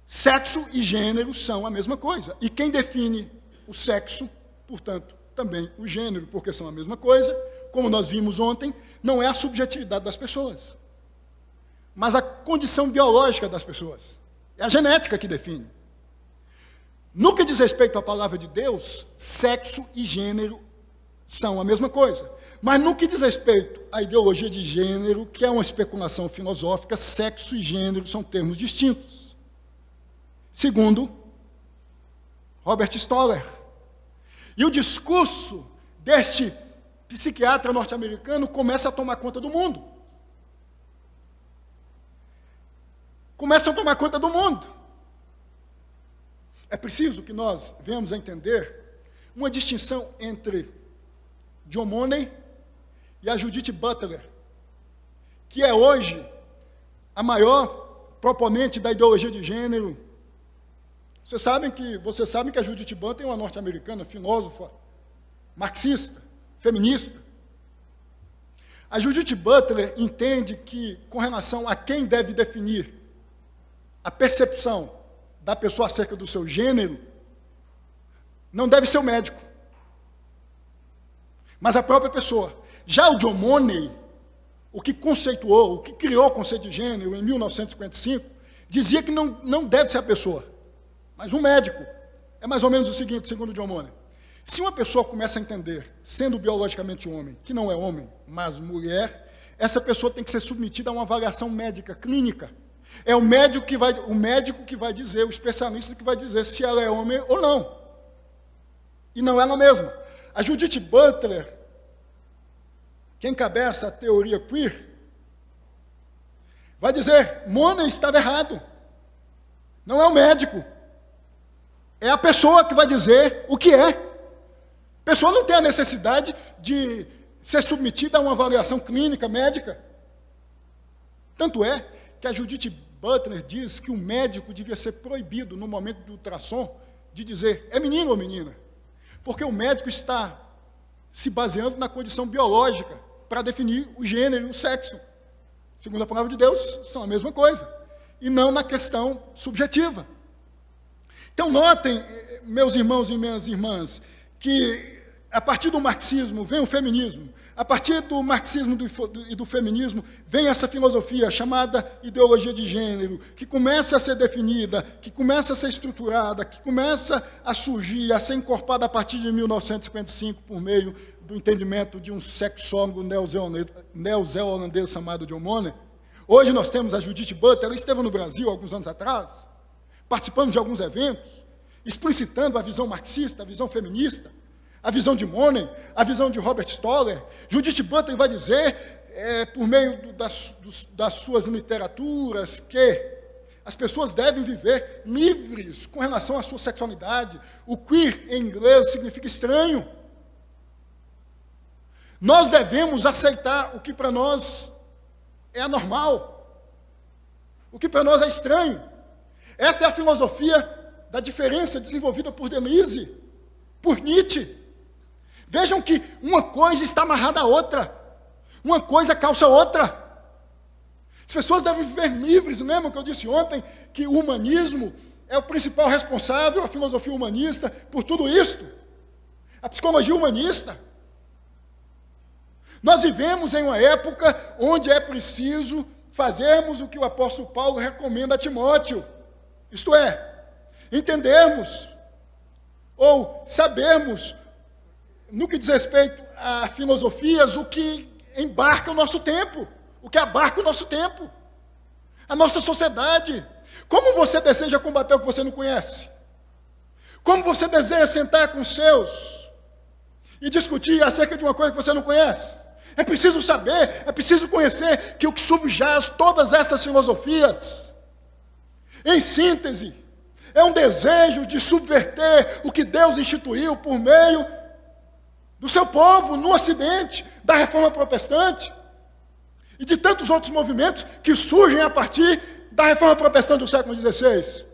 Sexo e gênero são a mesma coisa. E quem define o sexo, portanto, também o gênero, porque são a mesma coisa, como nós vimos ontem, não é a subjetividade das pessoas, mas a condição biológica das pessoas. É a genética que define. No que diz respeito à palavra de Deus, sexo e gênero são a mesma coisa. Mas no que diz respeito à ideologia de gênero, que é uma especulação filosófica, sexo e gênero são termos distintos. Segundo Robert Stoller. E o discurso deste psiquiatra norte-americano começa a tomar conta do mundo. Começa a tomar conta do mundo. É preciso que nós venhamos a entender uma distinção entre John Money e a Judith Butler, que é hoje a maior proponente da ideologia de gênero. Vocês sabem que a Judith Butler é uma norte-americana, filósofa, marxista, feminista. A Judith Butler entende que, com relação a quem deve definir a percepção da pessoa acerca do seu gênero, não deve ser o médico, mas a própria pessoa. Já o John Money, o que conceituou, o que criou o conceito de gênero em 1955, dizia que não deve ser a pessoa, mas um médico. É mais ou menos o seguinte, segundo John Money: se uma pessoa começa a entender, sendo biologicamente homem, que não é homem, mas mulher, essa pessoa tem que ser submetida a uma avaliação médica, clínica. É o médico que vai dizer, o especialista que vai dizer se ela é homem ou não. E não ela mesma. A Judith Butler, que encabeça a teoria queer, vai dizer: Money estava errado. Não é o médico. É a pessoa que vai dizer o que é. A pessoa não tem a necessidade de ser submetida a uma avaliação clínica, médica. Tanto é que a Judith Butler diz que o médico devia ser proibido, no momento do ultrassom, de dizer, é menino ou menina? Porque o médico está se baseando na condição biológica para definir o gênero e o sexo. Segundo a palavra de Deus, são a mesma coisa. E não na questão subjetiva. Então, notem, meus irmãos e minhas irmãs, que a partir do marxismo vem o feminismo. A partir do marxismo e do feminismo vem essa filosofia chamada ideologia de gênero, que começa a ser definida, que começa a ser estruturada, que começa a surgir, a ser encorpada a partir de 1955, por meio do entendimento de um sexólogo neozelandês chamado John Monnet. Hoje nós temos a Judith Butler, ela esteve no Brasil alguns anos atrás, participamos de alguns eventos, explicitando a visão marxista, a visão feminista, a visão de Monnet, a visão de Robert Stoller. Judith Butler vai dizer, por meio das suas literaturas, que as pessoas devem viver livres com relação à sua sexualidade. O queer, em inglês, significa estranho. Nós devemos aceitar o que para nós é anormal, o que para nós é estranho. Esta é a filosofia da diferença desenvolvida por Deleuze, por Nietzsche. Vejam que uma coisa está amarrada à outra, uma coisa calça a outra. As pessoas devem viver livres. Lembram que eu disse ontem que o humanismo é o principal responsável, a filosofia humanista, por tudo isto? A psicologia humanista. Nós vivemos em uma época onde é preciso fazermos o que o apóstolo Paulo recomenda a Timóteo, isto é, entendermos ou sabermos, no que diz respeito a filosofias, o que embarca o nosso tempo, o que abarca o nosso tempo, a nossa sociedade. Como você deseja combater o que você não conhece? Como você deseja sentar com os seus e discutir acerca de uma coisa que você não conhece? É preciso saber, é preciso conhecer que o que subjaz todas essas filosofias, em síntese, é um desejo de subverter o que Deus instituiu por meio do seu povo no Ocidente, da Reforma Protestante e de tantos outros movimentos que surgem a partir da Reforma Protestante do século XVI.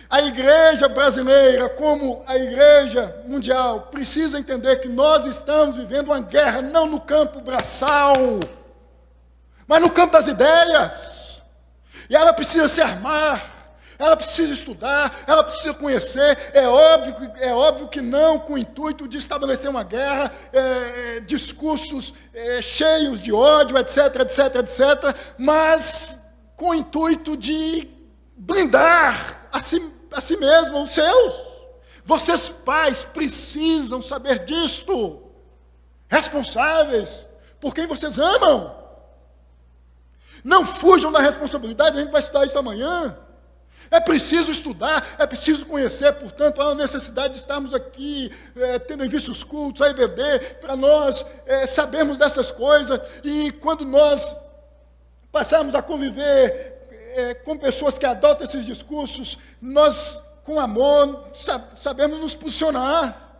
A igreja brasileira, como a igreja mundial, precisa entender que nós estamos vivendo uma guerra não no campo braçal, mas no campo das ideias. E ela precisa se armar, ela precisa estudar, ela precisa conhecer. É óbvio que não com o intuito de estabelecer uma guerra, discursos cheios de ódio, etc, etc, etc, mas com o intuito de blindar a si mesmo, os seus. Vocês, pais, precisam saber disto. Responsáveis por quem vocês amam. Não fujam da responsabilidade, a gente vai estudar isso amanhã. É preciso estudar, é preciso conhecer, portanto, há a necessidade de estarmos aqui, tendo em vista os cultos, a IBD, para nós sabermos dessas coisas, e quando nós passarmos a conviver com pessoas que adotam esses discursos, nós, com amor, sabemos nos posicionar.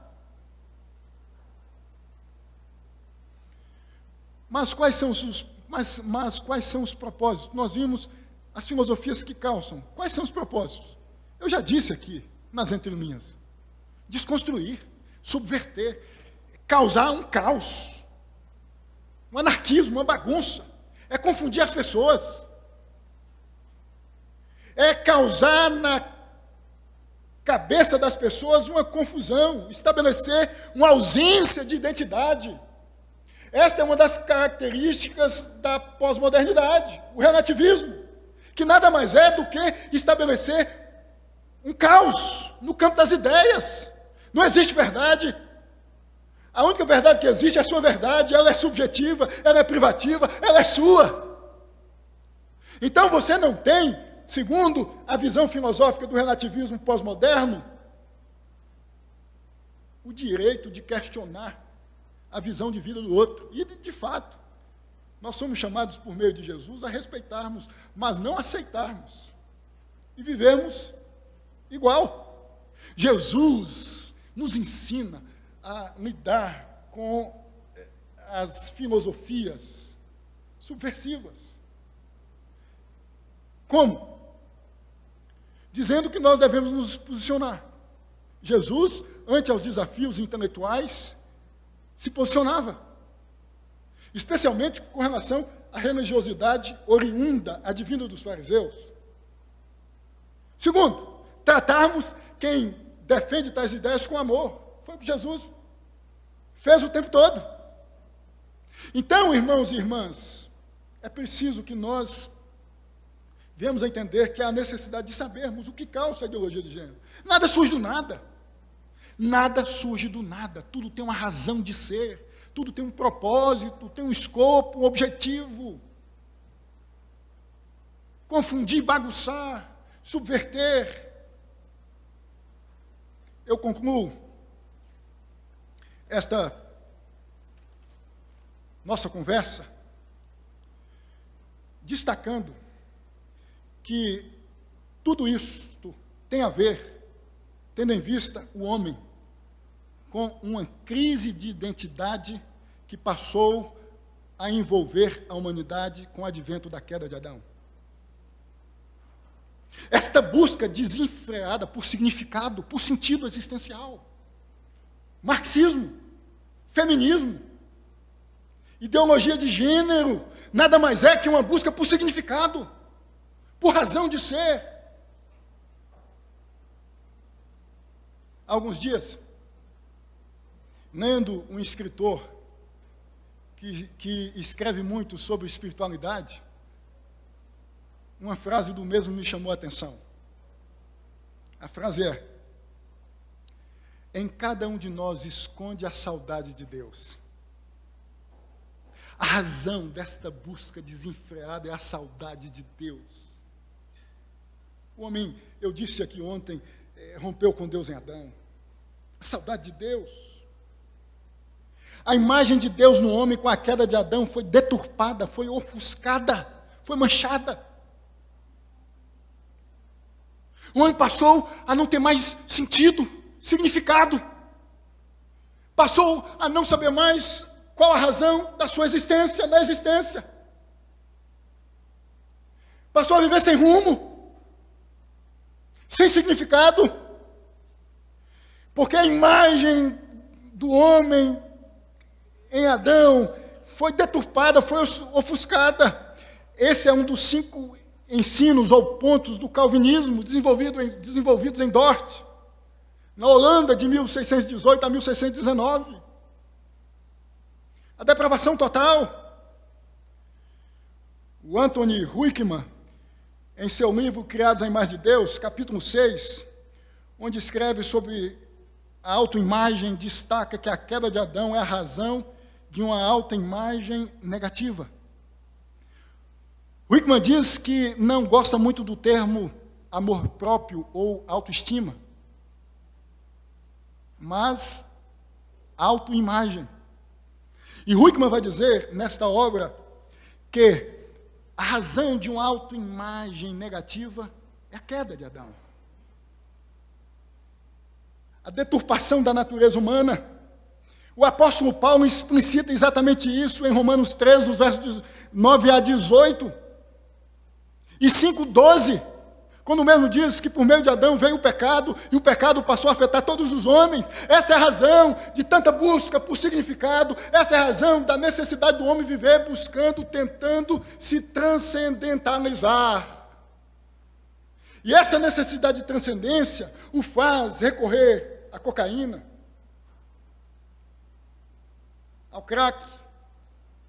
Mas quais são os propósitos? Nós vimos as filosofias que calçam. Quais são os propósitos? Eu já disse aqui, nas entrelinhas. Desconstruir, subverter, causar um caos, um anarquismo, uma bagunça. É confundir as pessoas. É causar na cabeça das pessoas uma confusão, estabelecer uma ausência de identidade. Esta é uma das características da pós-modernidade, o relativismo, que nada mais é do que estabelecer um caos no campo das ideias. Não existe verdade. A única verdade que existe é a sua verdade, ela é subjetiva, ela é privativa, ela é sua. Então você não tem, segundo a visão filosófica do relativismo pós-moderno, o direito de questionar a visão de vida do outro. E, de fato, nós somos chamados por meio de Jesus a respeitarmos, mas não aceitarmos. E vivermos igual. Jesus nos ensina a lidar com as filosofias subversivas. Como? Dizendo que nós devemos nos posicionar. Jesus, ante aos desafios intelectuais, se posicionava. Especialmente com relação à religiosidade oriunda, advinda dos fariseus. Segundo, tratarmos quem defende tais ideias com amor. Foi o que Jesus fez o tempo todo. Então, irmãos e irmãs, é preciso que nós venhamos a entender que há necessidade de sabermos o que causa a ideologia de gênero. Nada surge do nada. Nada surge do nada. Tudo tem uma razão de ser. Tudo tem um propósito, tem um escopo, um objetivo. Confundir, bagunçar, subverter. Eu concluo esta nossa conversa destacando que tudo isso tem a ver, tendo em vista o homem, com uma crise de identidade que passou a envolver a humanidade com o advento da queda de Adão. Esta busca desenfreada por significado, por sentido existencial. Marxismo, feminismo, ideologia de gênero, nada mais é que uma busca por significado, por razão de ser. Há alguns dias, lendo um escritor que escreve muito sobre espiritualidade, uma frase do mesmo me chamou a atenção. A frase é: em cada um de nós esconde a saudade de Deus. A razão desta busca desenfreada é a saudade de Deus. O homem, eu disse aqui ontem, rompeu com Deus em Adão. A saudade de Deus. A imagem de Deus no homem com a queda de Adão foi deturpada, foi ofuscada, foi manchada. O homem passou a não ter mais sentido, significado. Passou a não saber mais qual a razão da sua existência, da existência. Passou a viver sem rumo, sem significado. Porque a imagem do homem em Adão foi deturpada, foi ofuscada. Esse é um dos 5 ensinos ou pontos do calvinismo desenvolvidos em Dort, na Holanda, de 1618 a 1619. A depravação total. O Anthony Huickman, em seu livro Criados à Imagem de Deus, capítulo 6, onde escreve sobre a autoimagem, destaca que a queda de Adão é a razão de uma autoimagem negativa. Huickman diz que não gosta muito do termo amor próprio ou autoestima, mas autoimagem. E Huickman vai dizer, nesta obra, que a razão de uma autoimagem negativa é a queda de Adão. A deturpação da natureza humana. O apóstolo Paulo explicita exatamente isso em Romanos 3, dos versos 9 a 18. E 5:12, quando mesmo diz que por meio de Adão veio o pecado, e o pecado passou a afetar todos os homens. Esta é a razão de tanta busca por significado, esta é a razão da necessidade do homem viver buscando, tentando se transcendentalizar. E essa necessidade de transcendência o faz recorrer à cocaína, ao crack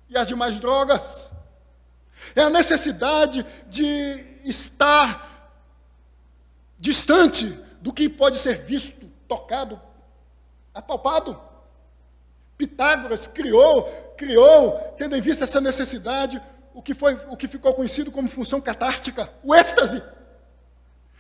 e às demais drogas. É a necessidade de estar distante do que pode ser visto, tocado, apalpado. Pitágoras criou, tendo em vista essa necessidade, o que ficou conhecido como função catártica, o êxtase.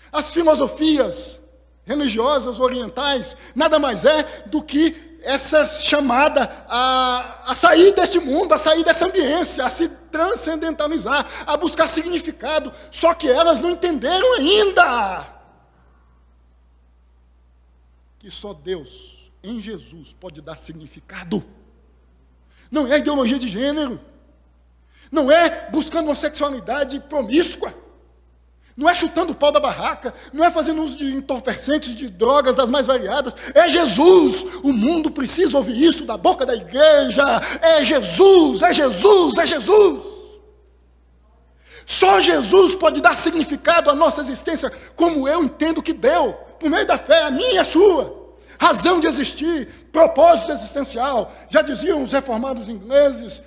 As filosofias religiosas orientais nada mais é do que essa chamada a sair deste mundo, a sair dessa ambiência, a se transcendentalizar, a buscar significado, só que elas não entenderam ainda que só Deus, em Jesus, pode dar significado. Não é ideologia de gênero, não é buscando uma sexualidade promíscua, Não é chutando o pau da barraca, não é fazendo uso de entorpecentes, de drogas das mais variadas. É Jesus. O mundo precisa ouvir isso da boca da igreja. É Jesus, é Jesus, é Jesus. Só Jesus pode dar significado à nossa existência, como eu entendo que deu, por meio da fé, a minha e a sua. Razão de existir, propósito existencial. Já diziam os reformados ingleses,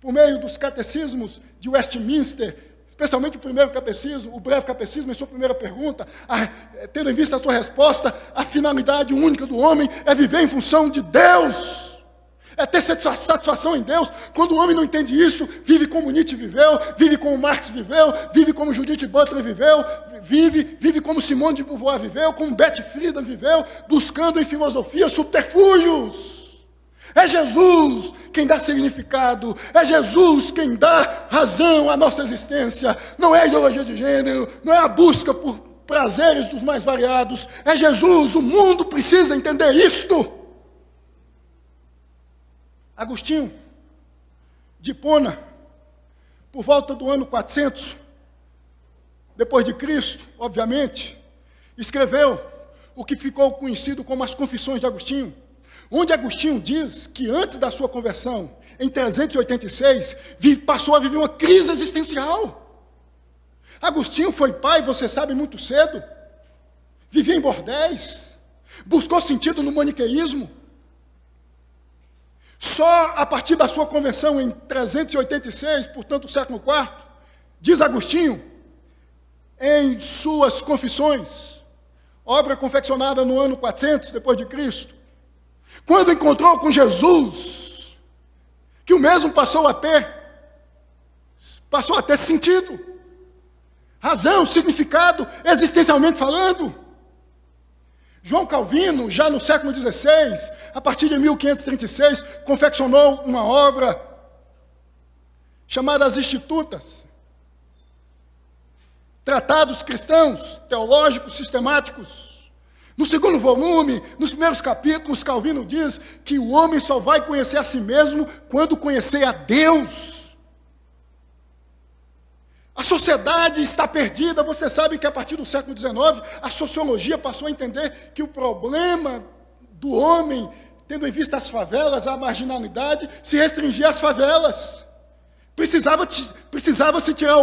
por meio dos catecismos de Westminster, especialmente o primeiro catecismo, o breve catecismo, em sua primeira pergunta, tendo em vista a sua resposta, a finalidade única do homem é viver em função de Deus, é ter satisfação em Deus. Quando o homem não entende isso, vive como Nietzsche viveu, vive como Marx viveu, vive como Judith Butler viveu, vive como Simone de Beauvoir viveu, como Betty Friedan viveu, buscando em filosofia subterfúgios. É Jesus quem dá significado, é Jesus quem dá razão à nossa existência. Não é a ideologia de gênero, não é a busca por prazeres dos mais variados, é Jesus. O mundo precisa entender isto. Agostinho de Hipona, por volta do ano 400, depois de Cristo, obviamente, escreveu o que ficou conhecido como as Confissões de Agostinho, onde Agostinho diz que antes da sua conversão, em 386, passou a viver uma crise existencial. Agostinho foi pai, você sabe, muito cedo, vivia em bordéis, buscou sentido no maniqueísmo. Só a partir da sua conversão em 386, portanto, o século IV, diz Agostinho, em suas Confissões, obra confeccionada no ano 400 depois de Cristo, quando encontrou com Jesus, que o mesmo passou a ter sentido, razão, significado, existencialmente falando. João Calvino, já no século XVI, a partir de 1536, confeccionou uma obra chamada As Institutas, tratados cristãos, teológicos, sistemáticos. No segundo volume, nos primeiros capítulos, Calvino diz que o homem só vai conhecer a si mesmo quando conhecer a Deus. A sociedade está perdida. Você sabe que a partir do século XIX, a sociologia passou a entender que o problema do homem, tendo em vista as favelas, a marginalidade, se restringia às favelas. Precisava-se tirar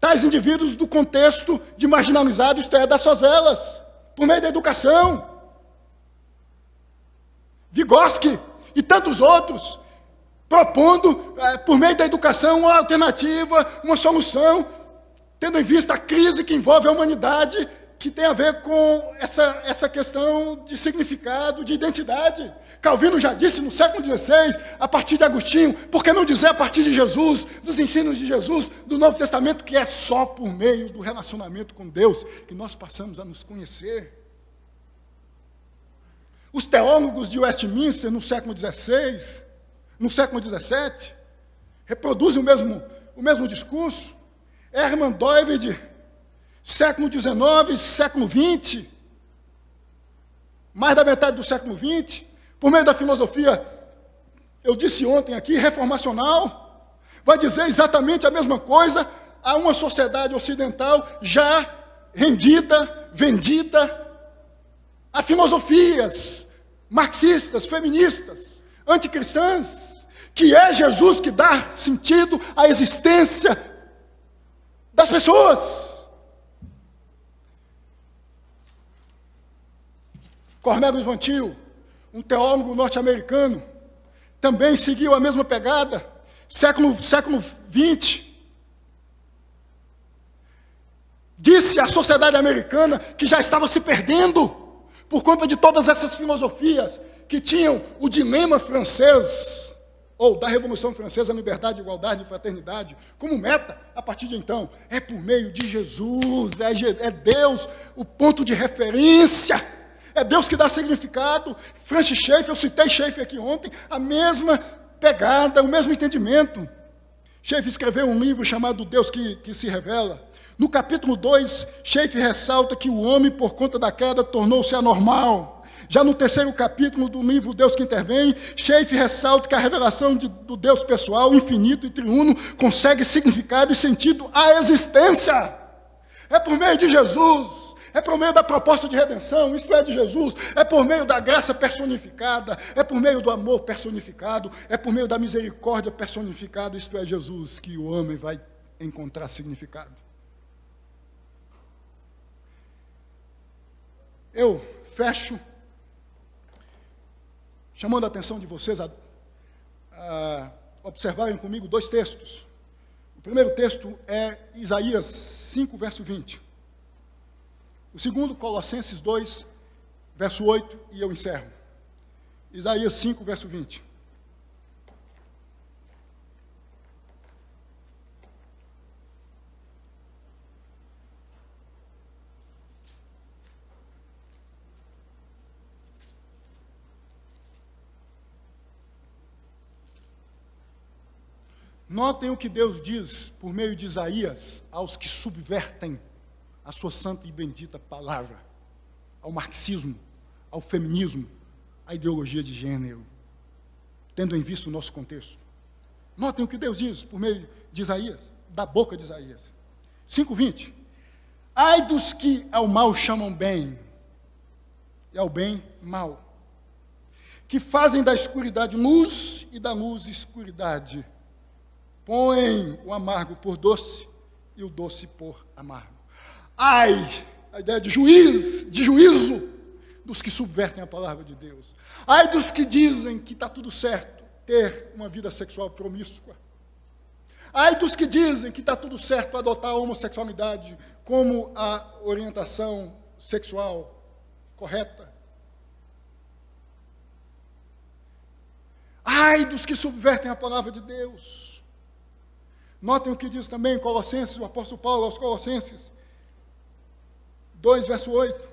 tais indivíduos do contexto de marginalizados, isto é, das favelas, por meio da educação. Vygotsky e tantos outros, propondo, por meio da educação, uma alternativa, uma solução, tendo em vista a crise que envolve a humanidade, que tem a ver com essa questão de significado, de identidade. Calvino já disse no século XVI, a partir de Agostinho, por que não dizer a partir de Jesus, dos ensinos de Jesus, do Novo Testamento, que é só por meio do relacionamento com Deus que nós passamos a nos conhecer. Os teólogos de Westminster, no século XVI, no século XVII, reproduzem o mesmo discurso. Hermann Doived, século XIX, século XX, mais da metade do século XX, por meio da filosofia, eu disse ontem aqui, reformacional, vai dizer exatamente a mesma coisa a uma sociedade ocidental já rendida, vendida a filosofias marxistas, feministas, anticristãs, que é Jesus que dá sentido à existência das pessoas. Cornelius Van Til, um teólogo norte-americano, também seguiu a mesma pegada, século XX. Disse à sociedade americana que já estava se perdendo por conta de todas essas filosofias que tinham o dilema francês, ou da Revolução Francesa, liberdade, igualdade e fraternidade, como meta, a partir de então. É por meio de Jesus, é Deus o ponto de referência, é Deus que dá significado. Francis Schaeffer, eu citei Schaeffer aqui ontem, a mesma pegada, o mesmo entendimento. Schaeffer escreveu um livro chamado Deus que se Revela. No capítulo 2, Schaeffer ressalta que o homem, por conta da queda, tornou-se anormal. Já no terceiro capítulo do livro Deus que Intervém, Schaeffer ressalta que a revelação do Deus pessoal, infinito e triuno, consegue significado e sentido à existência. É por meio de Jesus, é por meio da proposta de redenção, isto é, de Jesus, é por meio da graça personificada, é por meio do amor personificado, é por meio da misericórdia personificada, isto é, Jesus, que o homem vai encontrar significado. Eu fecho chamando a atenção de vocês a observarem comigo 2 textos. O primeiro texto é Isaías 5, verso 20. O segundo, Colossenses 2, verso 8, e eu encerro. Isaías 5, verso 20. Notem o que Deus diz por meio de Isaías aos que subvertem a sua santa e bendita palavra, ao marxismo, ao feminismo, à ideologia de gênero, tendo em vista o nosso contexto. Notem o que Deus diz por meio de Isaías, da boca de Isaías. 5:20. Ai dos que ao mal chamam bem, e ao bem mal, que fazem da escuridade luz e da luz escuridade, põem o amargo por doce e o doce por amargo. Ai, a ideia de juízo dos que subvertem a palavra de Deus. Ai dos que dizem que está tudo certo ter uma vida sexual promíscua. Ai dos que dizem que está tudo certo adotar a homossexualidade como a orientação sexual correta. Ai dos que subvertem a palavra de Deus. Notem o que diz também em Colossenses, o apóstolo Paulo aos Colossenses 2, verso 8.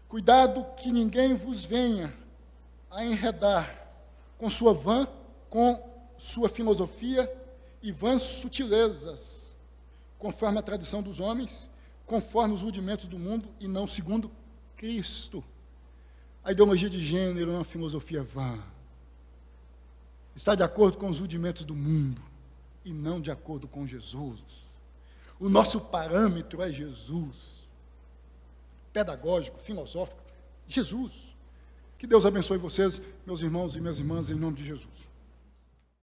Cuidado que ninguém vos venha a enredar com sua filosofia e vãs sutilezas, conforme a tradição dos homens, conforme os rudimentos do mundo e não segundo Cristo. A ideologia de gênero é uma filosofia vã. Está de acordo com os rudimentos do mundo e não de acordo com Jesus. O nosso parâmetro é Jesus. Pedagógico, filosófico, Jesus. Que Deus abençoe vocês, meus irmãos e minhas irmãs, em nome de Jesus.